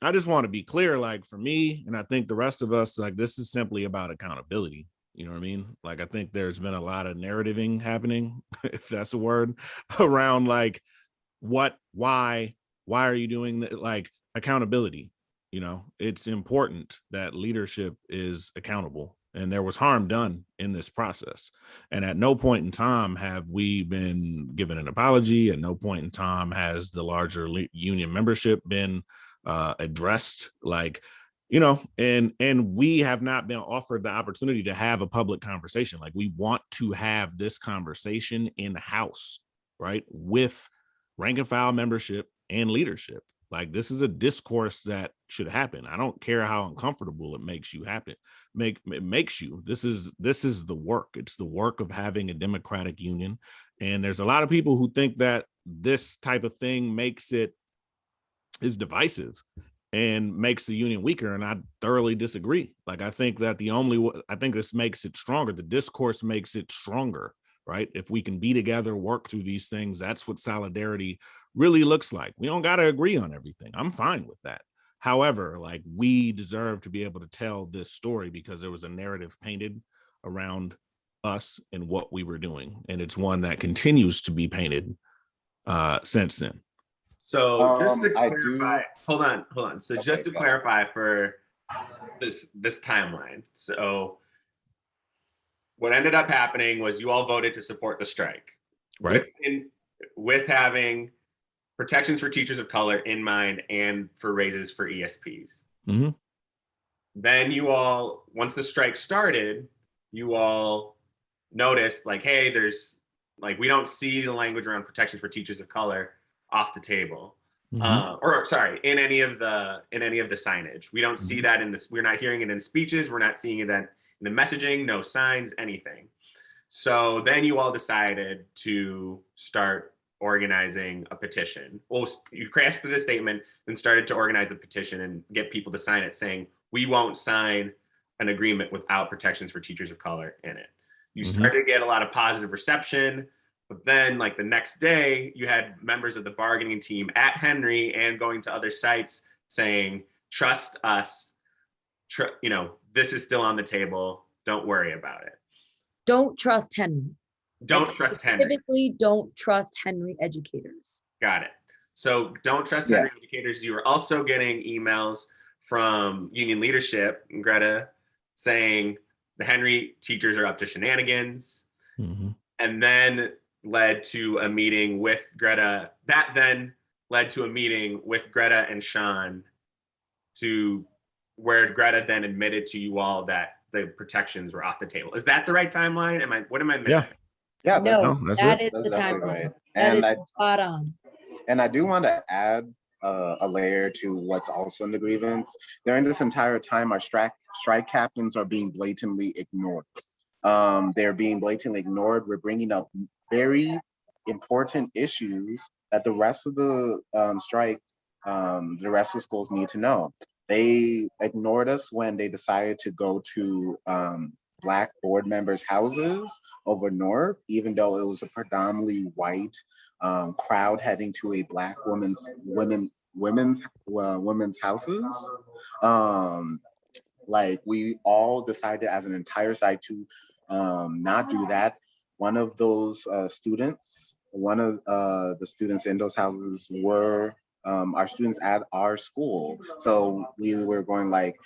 I just want to be clear, like for me, and I think the rest of us, like this is simply about accountability. You know what I mean? Like, I think there's been a lot of narrativing happening, if that's a word, around like why are you doing that? Like accountability, you know, it's important that leadership is accountable, and there was harm done in this process. And at no point in time have we been given an apology. At no point in time has the larger union membership been addressed. Like, you know, and we have not been offered the opportunity to have a public conversation. Like we want to have this conversation in house, right? With rank and file membership and leadership. Like this is a discourse that should happen. I don't care how uncomfortable it makes you happen. It makes you. This is the work. It's the work of having a democratic union. And there's a lot of people who think that this type of thing is divisive and makes the union weaker. And I thoroughly disagree. Like, I think that I think this makes it stronger. The discourse makes it stronger, right? If we can be together, work through these things, that's what solidarity really looks like. We don't got to agree on everything. I'm fine with that. However, like we deserve to be able to tell this story because there was a narrative painted around us and what we were doing. And it's one that continues to be painted since then. So just to clarify, hold on. So just to clarify for this timeline. So what ended up happening was you all voted to support the strike, right? With having protections for teachers of color in mind and for raises for ESPs. Mm-hmm. Then you all, once the strike started, you all noticed like, hey, there's like, we don't see the language around protections for teachers of color off the table. Mm-hmm. In any of the signage. We don't see that in this, we're not hearing it in speeches, we're not seeing it in the messaging, no signs, anything. So then you all decided to start organizing a petition. Well, you crafted a statement and started to organize a petition and get people to sign it saying, we won't sign an agreement without protections for teachers of color in it. You started to get a lot of positive reception. But then like the next day, you had members of the bargaining team at Henry and going to other sites saying, trust us, this is still on the table. Don't worry about it. Don't trust Henry. Don't trust Henry. Specifically, don't trust Henry educators. Got it. So don't trust Henry educators. You were also getting emails from union leadership, Greta, saying the Henry teachers are up to shenanigans. Mm-hmm. And then led to a meeting with Greta. That then led to a meeting with Greta and Sean where Greta then admitted to you all that the protections were off the table. Is that the right timeline? What am I missing? Yeah, no, that is that's the timeline. Right. That is spot on. And I do want to add a layer to what's also in the grievance. During this entire time, our strike captains are being blatantly ignored. They're being blatantly ignored. We're bringing up very important issues that the rest of the strike, the rest of the schools need to know. They ignored us when they decided to go to Black board members' houses over North, even though it was a predominantly white crowd heading to a Black women's houses. Like we all decided as an entire side to not do that. One of those students, one of the students in those houses were our students at our school. So we were going like,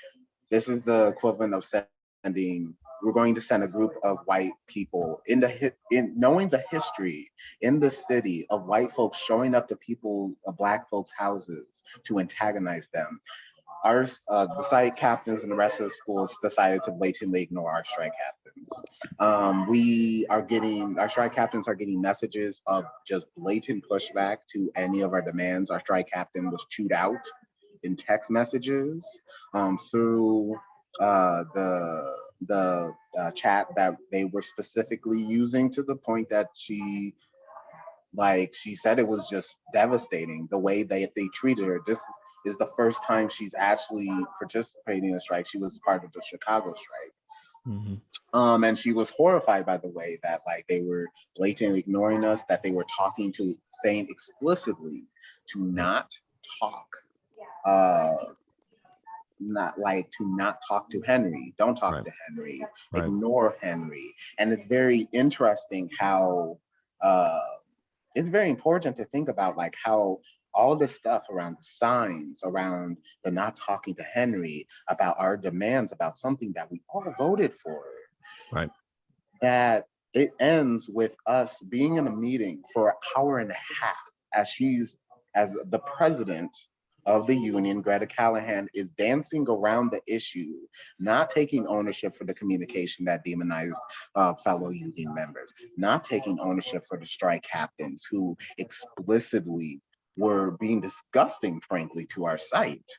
this is the equivalent of sending, we're going to send a group of white people in knowing the history in the city of white folks showing up to Black folks' houses to antagonize them. The site captains and the rest of the schools decided to blatantly ignore our strike captains. Our strike captains are getting messages of just blatant pushback to any of our demands. Our strike captain was chewed out in text messages through the chat that they were specifically using, to the point that she said it was just devastating the way they treated her. This is the first time she's actually participating in a strike. She was part of the Chicago strike. Mm-hmm. And she was horrified by the way that they were blatantly ignoring us, that they were saying explicitly to not talk, not talk to Henry, don't talk to Henry, ignore Henry. And it's very interesting how it's very important to think about how all this stuff around the signs, around the not talking to Henry, about our demands, about something that we all voted for, that it ends with us being in a meeting for an hour and a half as the president of the union, Greta Callahan, is dancing around the issue, not taking ownership for the communication that demonized fellow union members, not taking ownership for the strike captains who explicitly were being disgusting, frankly, to our site,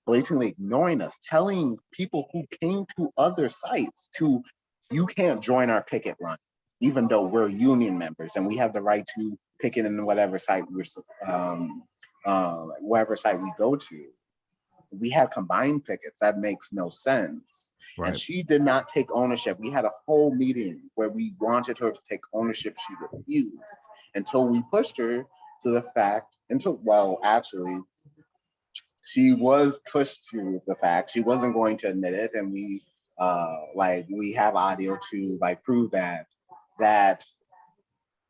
blatantly ignoring us, telling people who came to other sites you can't join our picket line, even though we're union members and we have the right to picket in whatever site wherever site we go to. We had combined pickets. That makes no sense. And she did not take ownership. We had a whole meeting where we wanted her to take ownership. She refused until we pushed her to the fact, actually, she was pushed to the fact. She wasn't going to admit it. And we have audio to prove that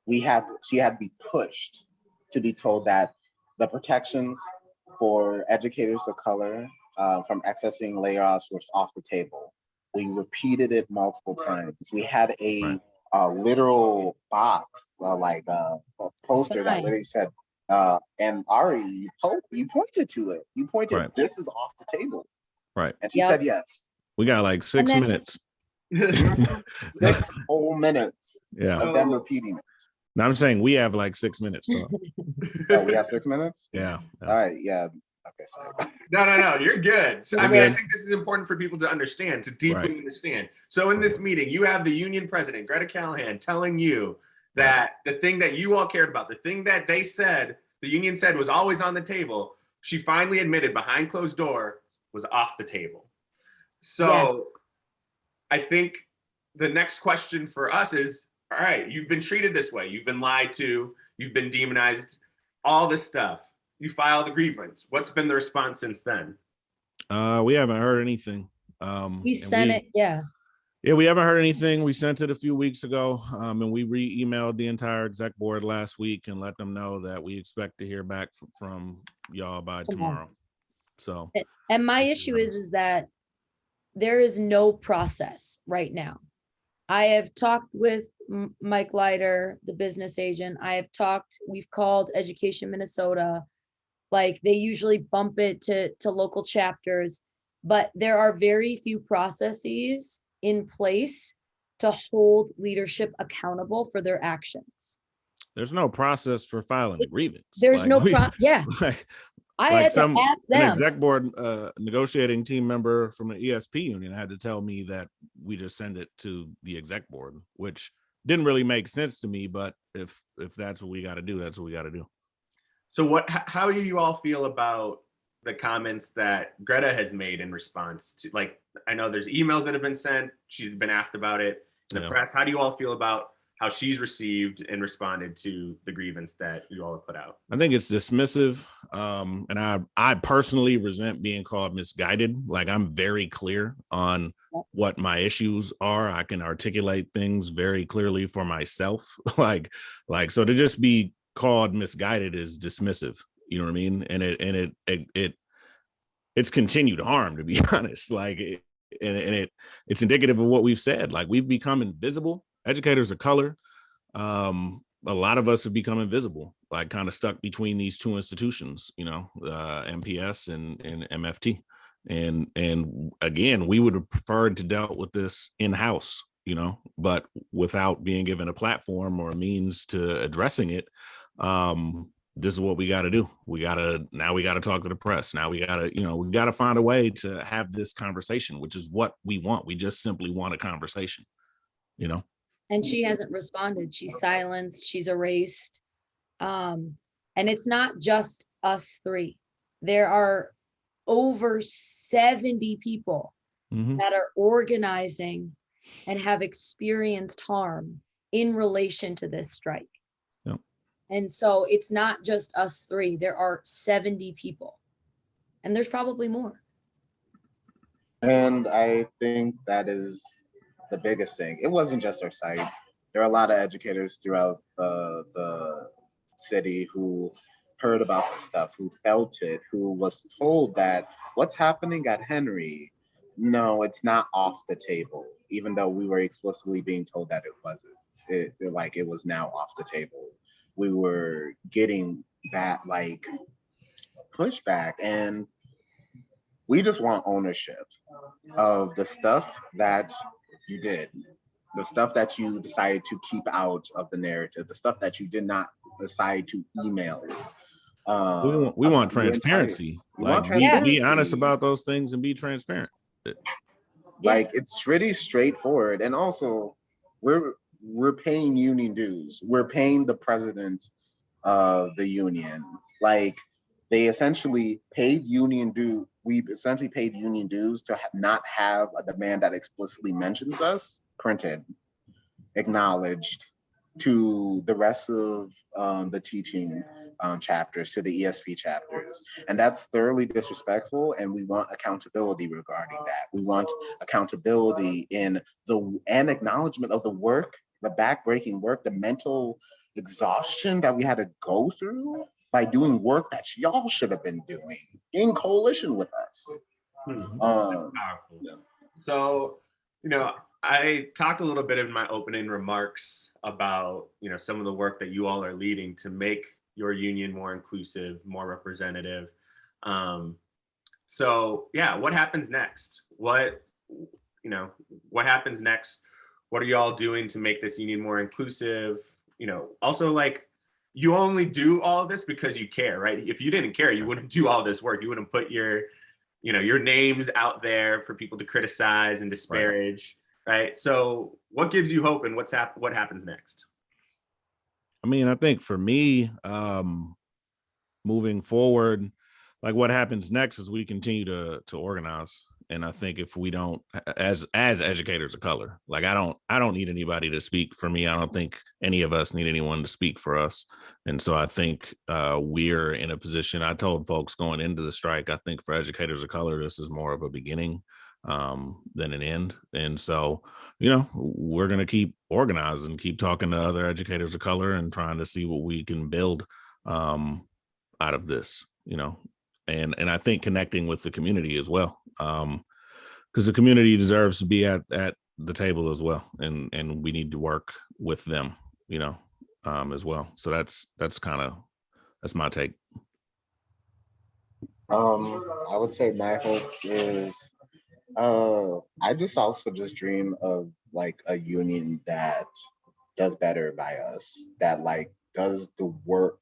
she had to be pushed to be told that the protections for educators of color from accessing layoffs was off the table. We repeated it multiple times. We had a literal box, a poster that literally said, and Ari, you pointed to it. You pointed, this is off the table. Right. And she said yes. We got 6 minutes. 6 whole minutes of them repeating it. No, I'm saying we have 6 minutes. Oh, we have 6 minutes? Yeah. All right, yeah. Okay, sorry. No, you're good. So, I think this is important for people to understand, to deeply understand. So in this meeting, you have the union president, Greta Callahan, telling you that the thing that you all cared about, the thing that they said, the union said was always on the table, she finally admitted behind closed door was off the table. So I think the next question for us is, all right, you've been treated this way. You've been lied to. You've been demonized. All this stuff. You filed a grievance. What's been the response since then? We haven't heard anything. We sent it. Yeah, we haven't heard anything. We sent it a few weeks ago, and we re-emailed the entire exec board last week and let them know that we expect to hear back from y'all by tomorrow. So, and my issue is that there is no process right now. I have talked with Mike Leiter, the business agent. We've called Education Minnesota. They usually bump it to local chapters, but there are very few processes in place to hold leadership accountable for their actions. There's no process for filing a grievance. There's I had to ask them. An exec board negotiating team member from an ESP union had to tell me that we just send it to the exec board, which didn't really make sense to me. But if that's what we got to do, that's what we got to do. So how do you all feel about the comments that Greta has made in response to, like, I know there's emails that have been sent. She's been asked about it in the press. How do you all feel about how she's received and responded to the grievance that you all have put out? I think it's dismissive. And I personally resent being called misguided. Like, I'm very clear on what my issues are. I can articulate things very clearly for myself. like, so to just be called misguided is dismissive. You know what I mean? And it's continued harm, to be honest. Like, it's indicative of what we've said. Like, we've become invisible. Educators of color, a lot of us have become invisible, like kind of stuck between these two institutions, you know, MPS and MFT. And again, we would have preferred to dealt with this in-house, you know, but without being given a platform or a means to addressing it. This is what we got to do. We got to talk to the press. Now we got to find a way to have this conversation, which is what we want. We just simply want a conversation, you know? And she hasn't responded. She's silenced. She's erased. And it's not just us three. There are over 70 people that are organizing and have experienced harm in relation to this strike. Yep. And so it's not just us three. There are 70 people. And there's probably more. And I think that is the biggest thing. It wasn't just our site. There are a lot of educators throughout the city who heard about the stuff, who felt it, who was told that what's happening at Henry, no, it's not off the table, even though we were explicitly being told that it wasn't. It was now off the table. We were getting that like pushback, and we just want ownership of the stuff that you did, the stuff that you decided to keep out of the narrative, the stuff that you did not decide to email. We want transparency. Be honest about those things and be transparent. Like, it's really straightforward. And also, we're paying union dues. We're paying the president of the union. Like, they essentially paid union dues. We essentially paid union dues to not have a demand that explicitly mentions us printed, acknowledged to the rest of the teaching chapters, to the ESP chapters. And that's thoroughly disrespectful. And we want accountability regarding that. We want accountability and acknowledgement of the work, the backbreaking work, the mental exhaustion that we had to go through by doing work that y'all should have been doing in coalition with us. Powerful. Yeah. So, you know, I talked a little bit in my opening remarks about, you know, some of the work that you all are leading to make your union more inclusive, more representative. So yeah, what happens next? What happens next? What are you all doing to make this union more inclusive? You know, also, like, you only do all of this because you care, right? If you didn't care, you wouldn't do all this work. You wouldn't put your names out there for people to criticize and disparage, right? So what gives you hope, and what happens next? I mean, I think for me, moving forward, like, what happens next is we continue to organize. And I think if we don't, as educators of color, like, I don't need anybody to speak for me. I don't think any of us need anyone to speak for us. And so I think we're in a position. I told folks going into the strike, I think for educators of color, this is more of a beginning than an end. And so, you know, we're going to keep organizing, keep talking to other educators of color and trying to see what we can build out of this, you know, and I think connecting with the community as well. Because the community deserves to be at the table as well, and we need to work with them, you know, as well. So that's my take. I would say my hope is, I just also just dream of like a union that does better by us, that like does the work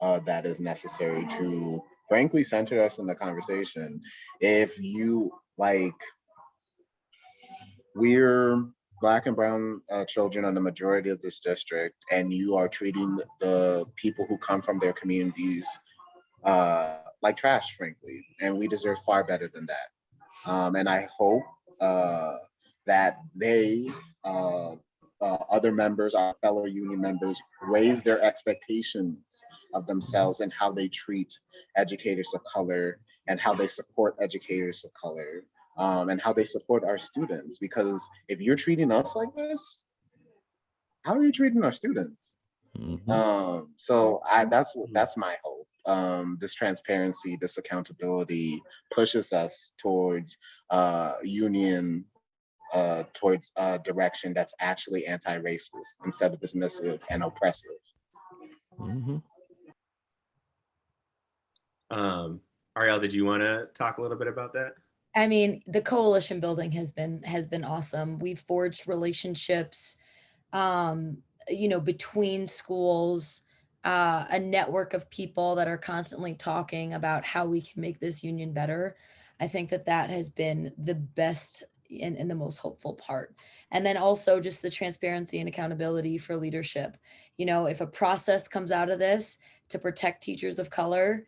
that is necessary to frankly center us in the conversation. If you like, we're Black and brown children are the majority of this district, and you are treating the people who come from their communities like trash, frankly, and we deserve far better than that. And I hope that they, other members, our fellow union members, raise their expectations of themselves and how they treat educators of color and how they support educators of color, and how they support our students. Because if you're treating us like this, how are you treating our students? So that's my hope. This transparency, this accountability pushes us towards union, towards a direction that's actually anti-racist instead of dismissive and oppressive. Ariel, did you want to talk a little bit about that? I mean, the coalition building has been awesome. We've forged relationships, between schools, a network of people that are constantly talking about how we can make this union better. I think that has been the best and the most hopeful part. And then also just the transparency and accountability for leadership. If a process comes out of this to protect teachers of color,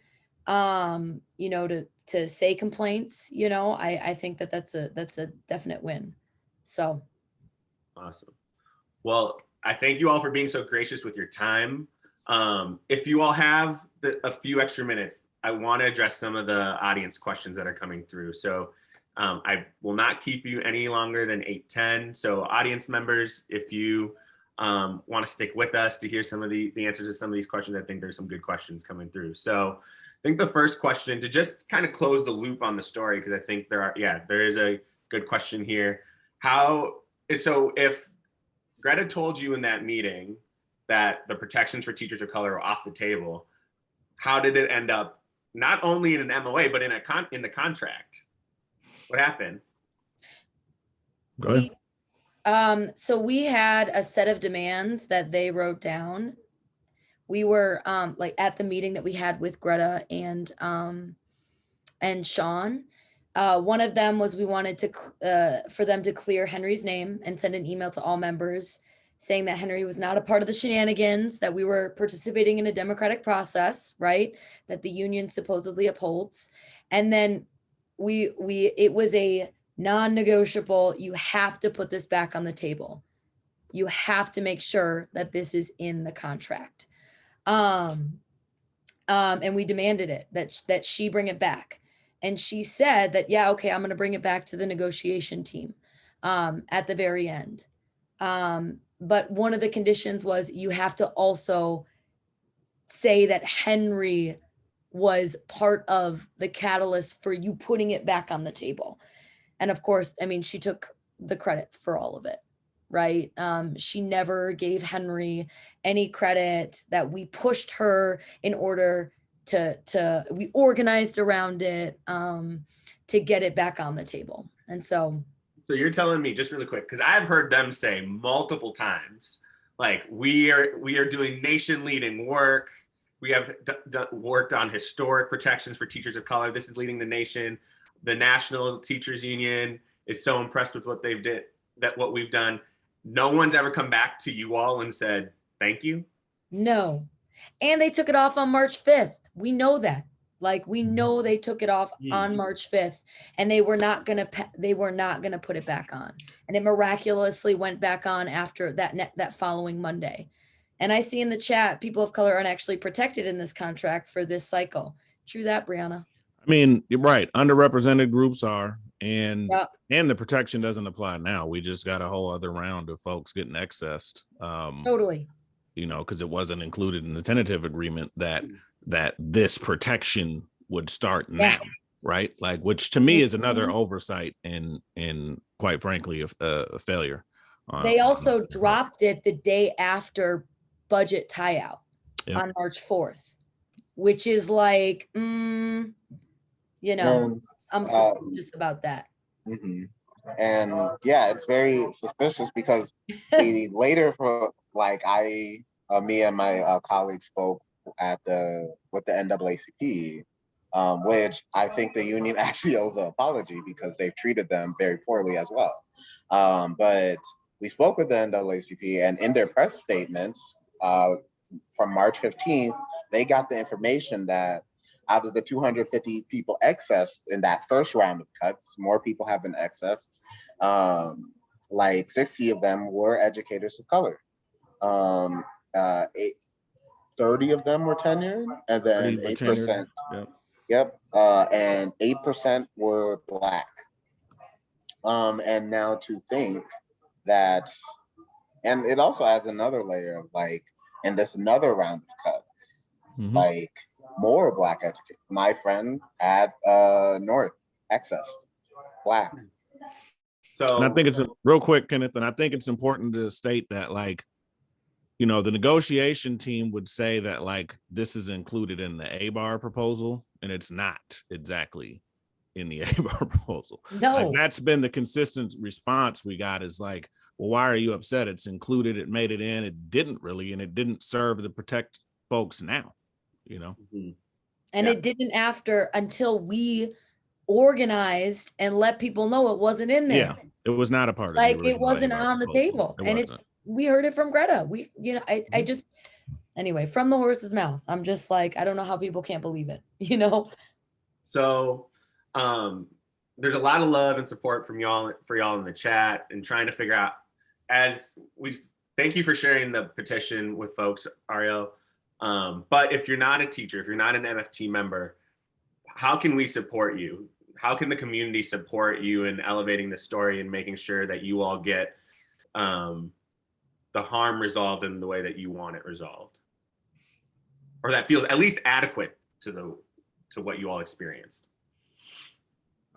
to say complaints, I think that's a definite win. So awesome. Well, I thank you all for being so gracious with your time. If you all have a few extra minutes, I want to address some of the audience questions that are coming through. So I will not keep you any longer than 8:10. So audience members, if you want to stick with us to hear some of the answers to some of these questions, I think there's some good questions coming through. So I think the first question, to just kind of close the loop on the story, because I think there is a good question here. So if Greta told you in that meeting that the protections for teachers of color are off the table, how did it end up not only in an MOA, but in the contract? What happened? Go ahead. So we had a set of demands that they wrote down. We were at the meeting that we had with Greta and Sean. One of them was we wanted for them to clear Henry's name and send an email to all members saying that Henry was not a part of the shenanigans, that we were participating in a democratic process, right? That the union supposedly upholds. And then it was a non-negotiable, you have to put this back on the table. You have to make sure that this is in the contract. And we demanded it, that she bring it back. And she said that, yeah, okay, I'm going to bring it back to the negotiation team at the very end. But one of the conditions was you have to also say that Henry was part of the catalyst for you putting it back on the table. And of course, I mean, she took the credit for all of it, right? She never gave Henry any credit, that we pushed her in order we organized around it to get it back on the table. And so you're telling me, just really quick, because I've heard them say multiple times, like, we are doing nation leading work. We have worked on historic protections for teachers of color. This is leading the nation. The National Teachers Union is so impressed with what what we've done. No one's ever come back to you all and said, thank you. No. And they took it off on March 5th. We know that. Like, we know they took it off on March 5th, and they were not going to put it back on. And it miraculously went back on after that following Monday. And I see in the chat, people of color aren't actually protected in this contract for this cycle. True that, Brianna? I mean, you're right. Underrepresented groups are, and the protection doesn't apply now. We just got a whole other round of folks getting accessed. Totally. Because it wasn't included in the tentative agreement that this protection would start now, right? Like, which to me is another oversight and quite frankly a failure. They also dropped it the day after budget tie-out on March 4th, which is like, I'm suspicious about that. Mm-hmm. And yeah, it's very suspicious because we later, me and my colleagues spoke with the NAACP, which I think the union actually owes an apology because they've treated them very poorly as well. But we spoke with the NAACP, and in their press statements from March 15th, they got the information that out of the 250 people accessed in that first round of cuts, more people have been accessed. Like 60 of them were educators of color. 30 of them were tenured, and then 8%. Yep. And 8% were Black. And now to think that, and it also adds another layer of like, in this another round of cuts, like more Black educators. My friend at North accessed Black. So, and I think it's real quick, Kenneth, and I think it's important to state that, like, you know, the negotiation team would say that like this is included in the ABAR proposal, and it's not exactly in the ABAR proposal. No, like, that's been the consistent response we got is like, well, why are you upset? It's included, it made it in, it didn't really, and it didn't serve to protect folks now, you know. And it didn't until we organized and let people know it wasn't in there. Yeah, it was not a part of like it wasn't on the table, and we heard it from Greta. We, you know, I just, anyway, from the horse's mouth. I'm just like, I don't know how people can't believe it, you know. So there's a lot of love and support from y'all in the chat, and trying to figure out, as we thank you for sharing the petition with folks, Ariel. But if you're not a teacher, if you're not an MFT member, how can we support you? How can the community support you in elevating the story and making sure that you all get the harm resolved in the way that you want it resolved, or that feels at least adequate to what you all experienced?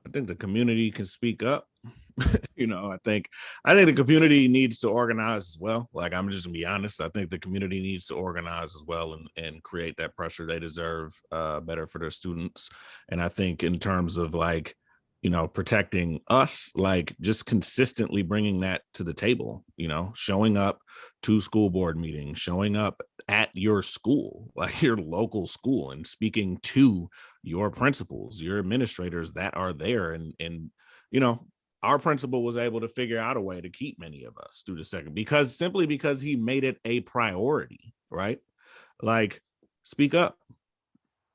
I think the community can speak up. You know, I think the community needs to organize as well. Like, I'm just gonna be honest. I think the community needs to organize as well and create that pressure. They deserve better for their students. And I think in terms of like, you know, protecting us, like just consistently bringing that to the table, you know, showing up to school board meetings, showing up at your school, like your local school, and speaking to your principals, your administrators that are there. And you know, our principal was able to figure out a way to keep many of us through the second, because he made it a priority, right? Like, speak up,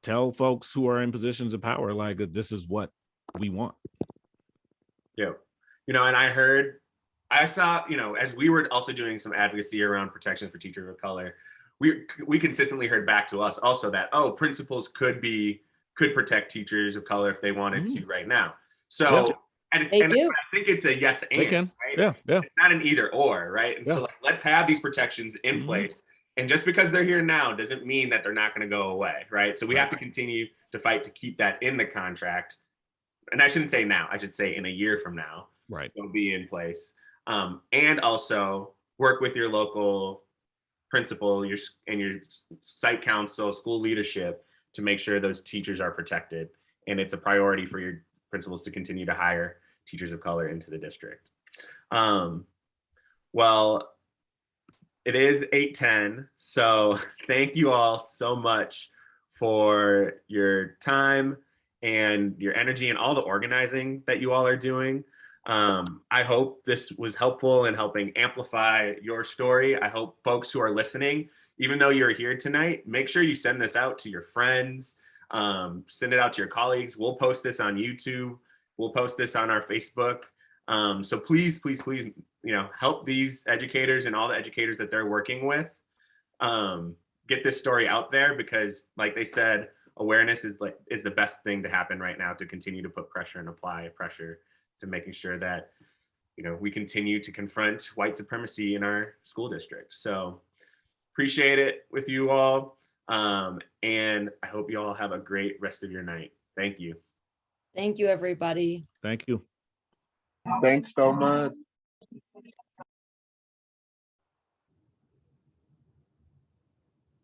tell folks who are in positions of power, like, this is what we want. Yeah. You know, and I saw, you know, as we were also doing some advocacy around protection for teachers of color, we consistently heard back to us also that, oh, principals could protect teachers of color if they wanted to right now. So, and I think it's a yes and, right? Yeah. It's not an either or, right? And so like, let's have these protections in place. And just because they're here now doesn't mean that they're not going to go away, right? So we have to continue to fight to keep that in the contract. And I shouldn't say now, I should say in a year from now, right, they'll be in place. And also work with your local principal, your site council, school leadership to make sure those teachers are protected. And it's a priority for your principals to continue to hire teachers of color into the district. Well, it is 8:10. So thank you all so much for your time and your energy and all the organizing that you all are doing. I hope this was helpful in helping amplify your story. I hope folks who are listening, even though you're here tonight, make sure you send this out to your friends, send it out to your colleagues. We'll post this on YouTube. We'll post this on our Facebook. So please, please, please, you know, help these educators and all the educators that they're working with get this story out there, because like they said, awareness is the best thing to happen right now to continue to put pressure and apply pressure to making sure that, you know, we continue to confront white supremacy in our school districts. So appreciate it with you all. And I hope you all have a great rest of your night. Thank you. Thank you, everybody. Thank you. Thanks so much.